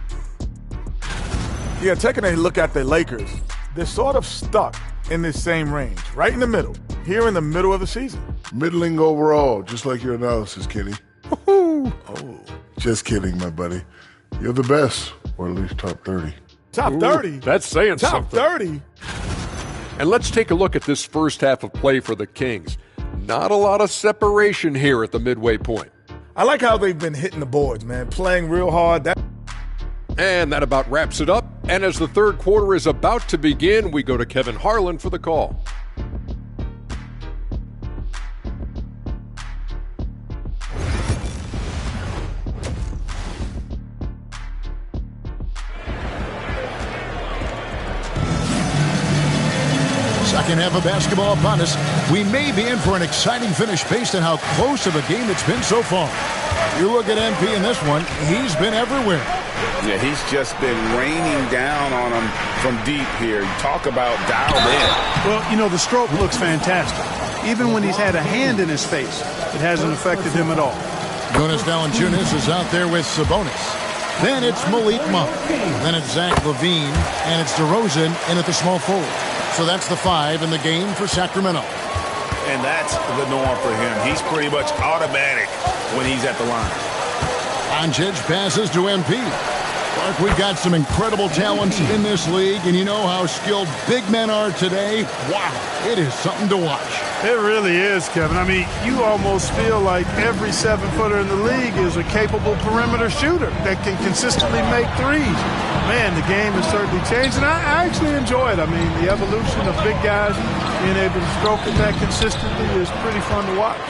Yeah, taking a look at the Lakers, they're sort of stuck in this same range, right in the middle, here in the middle of the season. Middling overall, just like your analysis, Kenny. Oh. Just kidding, my buddy. You're the best, or at least top 30. Top 30? That's saying top something. Top 30? And let's take a look at this first half of play for the Kings. Not a lot of separation here at the midway point. I like how they've been hitting the boards, man, playing real hard. And that about wraps it up. And as the third quarter is about to begin, we go to Kevin Harlan for the call. Second half of basketball upon us. We may be in for an exciting finish based on how close of a game it's been so far. You look at MP in this one, he's been everywhere. Yeah, he's just been raining down on him from deep here. Talk about dialed in. Well, you know, the stroke looks fantastic. Even when he's had a hand in his face, it hasn't affected him at all. Jonas Valanciunas is out there with Sabonis. Then it's Malik Monk. Then it's Zach LaVine. And it's DeRozan in at the small forward. So that's the 5 in the game for Sacramento. And that's the norm for him. He's pretty much automatic when he's at the line. Doncic passes to MP. Clark, we've got some incredible talents in this league, and you know how skilled big men are today. Wow, it is something to watch. It really is, Kevin. I mean, you almost feel like every 7-footer in the league is a capable perimeter shooter that can consistently make threes. Man, the game has certainly changed, and I actually enjoy it. I mean, the evolution of big guys being able to stroke it that consistently is pretty fun to watch.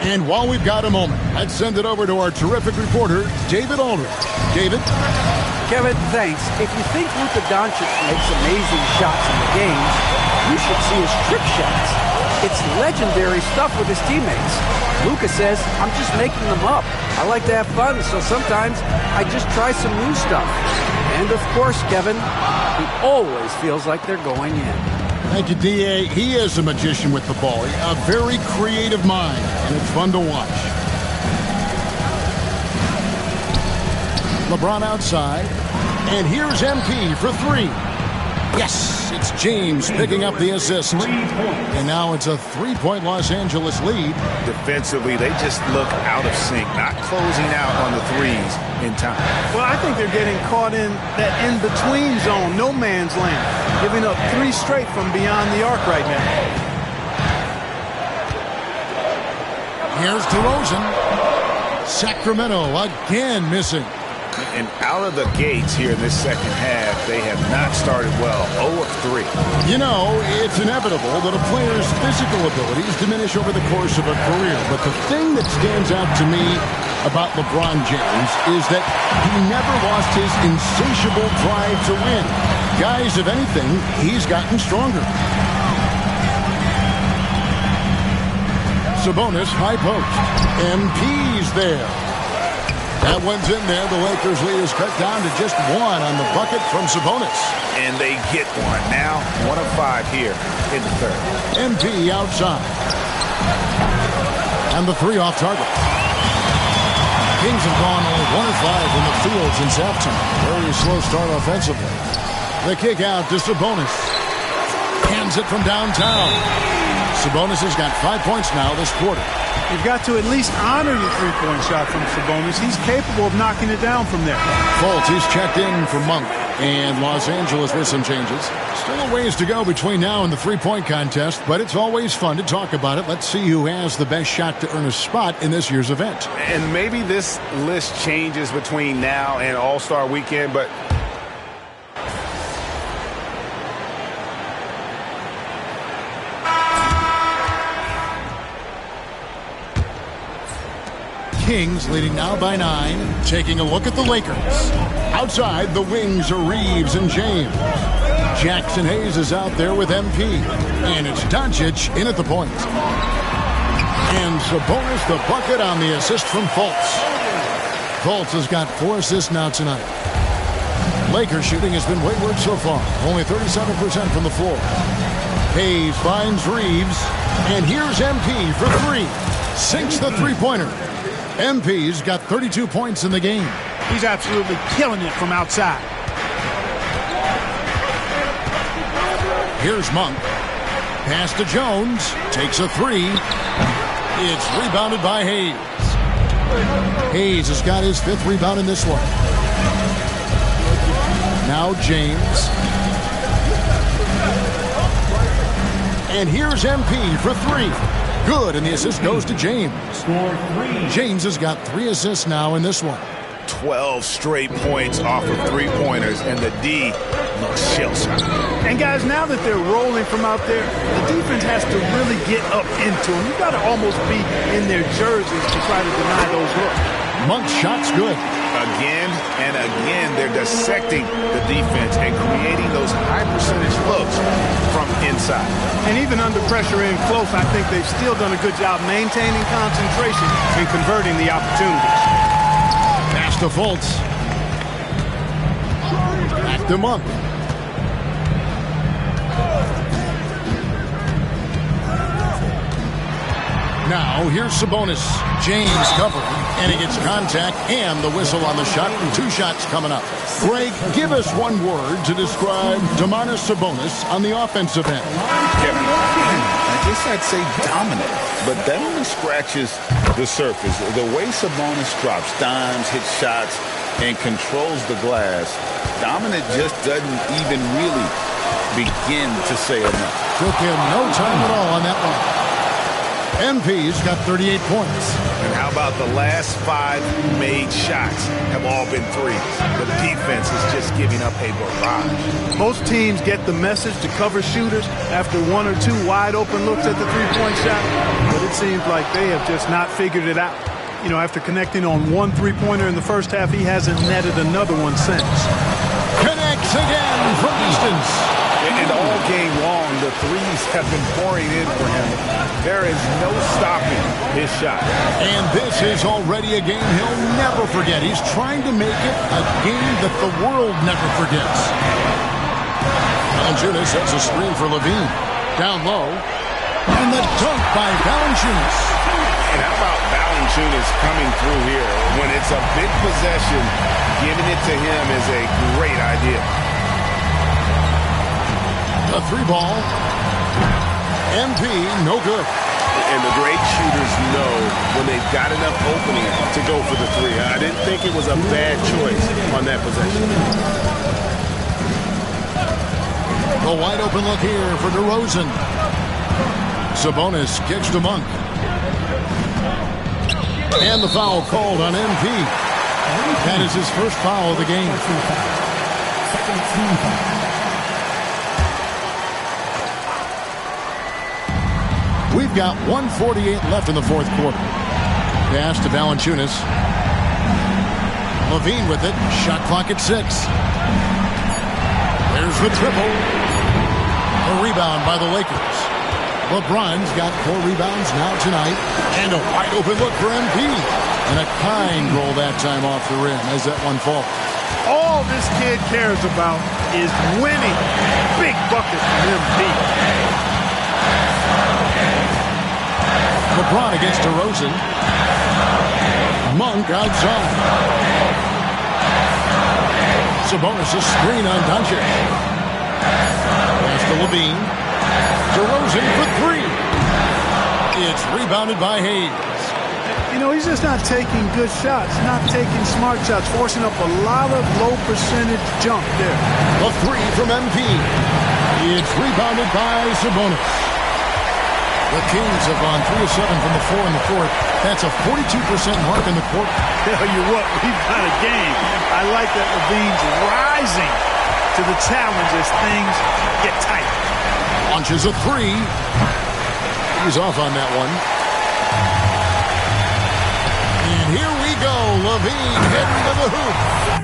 And while we've got a moment, let's send it over to our terrific reporter, David Aldridge. David? Kevin, thanks. If you think Luka Doncic makes amazing shots in the games, you should see his trick shots. It's legendary stuff with his teammates. Luka says, I'm just making them up. I like to have fun, so sometimes I just try some new stuff. And of course, Kevin, he always feels like they're going in. Thank you, D.A. He is a magician with the ball. A very creative mind, and it's fun to watch. LeBron outside, and here's MP for three. Yes, it's James picking up the assist. And now it's a three-point Los Angeles lead. Defensively, they just look out of sync, not closing out on the threes in time. Well, I think they're getting caught in that in-between zone, no man's land, giving up three straight from beyond the arc right now. Here's DeRozan. Sacramento again missing. And out of the gates here in this second half, they have not started well. 0 of 3. You know, it's inevitable that a player's physical abilities diminish over the course of a career. But the thing that stands out to me about LeBron James is that he never lost his insatiable drive to win. Guys, if anything, he's gotten stronger. Sabonis high post. MP's there. That one's in there. The Lakers lead is cut down to just one on the bucket from Sabonis. And they get one. Now 1 of 5 here in the third. MP outside. And the three off target. Kings have gone only 1 of 5 from the field since halftime. Very slow start offensively. The kick out to Sabonis. Hands it from downtown. Sabonis has got 5 points now this quarter. You've got to at least honor the three-point shot from Sabonis. He's capable of knocking it down from there. Fultz, he's checked in for Monk. And Los Angeles with some changes. Still a ways to go between now and the three-point contest, but it's always fun to talk about it. Let's see who has the best shot to earn a spot in this year's event. And maybe this list changes between now and All-Star Weekend, but Kings leading now by 9. Taking a look at the Lakers. Outside, the wings are Reeves and James. Jackson Hayes is out there with MP. And it's Doncic in at the point. And Sabonis the bucket on the assist from Fultz. Fultz has got 4 assists now tonight. Lakers shooting has been wayward so far. Only 37% from the floor. Hayes finds Reeves. And here's MP for 3. Sinks the three-pointer. MP's got 32 points in the game. He's absolutely killing it from outside. Here's Monk. Pass to Jones. Takes a 3. It's rebounded by Hayes. Hayes has got his 5th rebound in this one. Now James. And here's MP for 3. Good, and the assist goes to James. James has got 3 assists now in this one. 12 straight points off of three-pointers, and the D looks shell-shocked. And guys, now that they're rolling from out there, the defense has to really get up into them. You've got to almost be in their jerseys to try to deny those looks. Monk's shot's good. Again and again, they're dissecting the defense and creating those high-percentage looks from inside. And even under pressure in close, I think they've still done a good job maintaining concentration and converting the opportunities. Pass to Fultz. Back to Monk. Now, here's Sabonis. James covering, and he gets contact and the whistle on the shot. 2 shots coming up. Greg, give us one word to describe Domantas Sabonis on the offensive end. Kevin, I guess I'd say dominant, but that only scratches the surface. The way Sabonis drops dimes, hits shots, and controls the glass, dominant just doesn't even really begin to say enough. Took him no time at all on that one. MP's got 38 points. And how about the last 5 made shots have all been threes? The defense is just giving up a barrage. Most teams get the message to cover shooters after 1 or 2 wide open looks at the three-point shot, but it seems like they have just not figured it out. You know, after connecting on 1 three-pointer in the first half, he hasn't netted another one since. Connects again from distance. And all game long, the threes have been pouring in for him. There is no stopping his shot. And this is already a game he'll never forget. He's trying to make it a game that the world never forgets. Valanciunas sets a screen for Levine. Down low. And the dunk by Valanciunas. And how about Valanciunas coming through here? When it's a big possession, giving it to him is a great idea. The 3-ball. MP, no good. And the great shooters know when they've got enough opening to go for the 3. I didn't think it was a bad choice on that possession. The wide open look here for DeRozan. Sabonis kicks to Monk. And the foul called on MP. That is his first foul of the game. We've got 1:48 left in the fourth quarter. Pass to Valanciunas. Levine with it. Shot clock at 6. There's the triple. A rebound by the Lakers. LeBron's got 4 rebounds now tonight. And a wide open look for MP. And a kind roll that time off the rim as that one falls. All this kid cares about is winning. Big bucket from MP. LeBron against DeRozan. Monk outside. Sabonis' screen on Doncic. Pass to Levine. DeRozan for 3. It's rebounded by Hayes. You know, he's just not taking good shots, not taking smart shots, forcing up a lot of low percentage jump there. The 3 from MP. It's rebounded by Sabonis. The Kings have gone 3 of 7 from the floor in the fourth. That's a 42% mark in the quarter. Tell you what, we've got a game. I like that Levine's rising to the challenge as things get tight. Launches a 3. He's off on that one. And here we go. Levine heading to the hoop.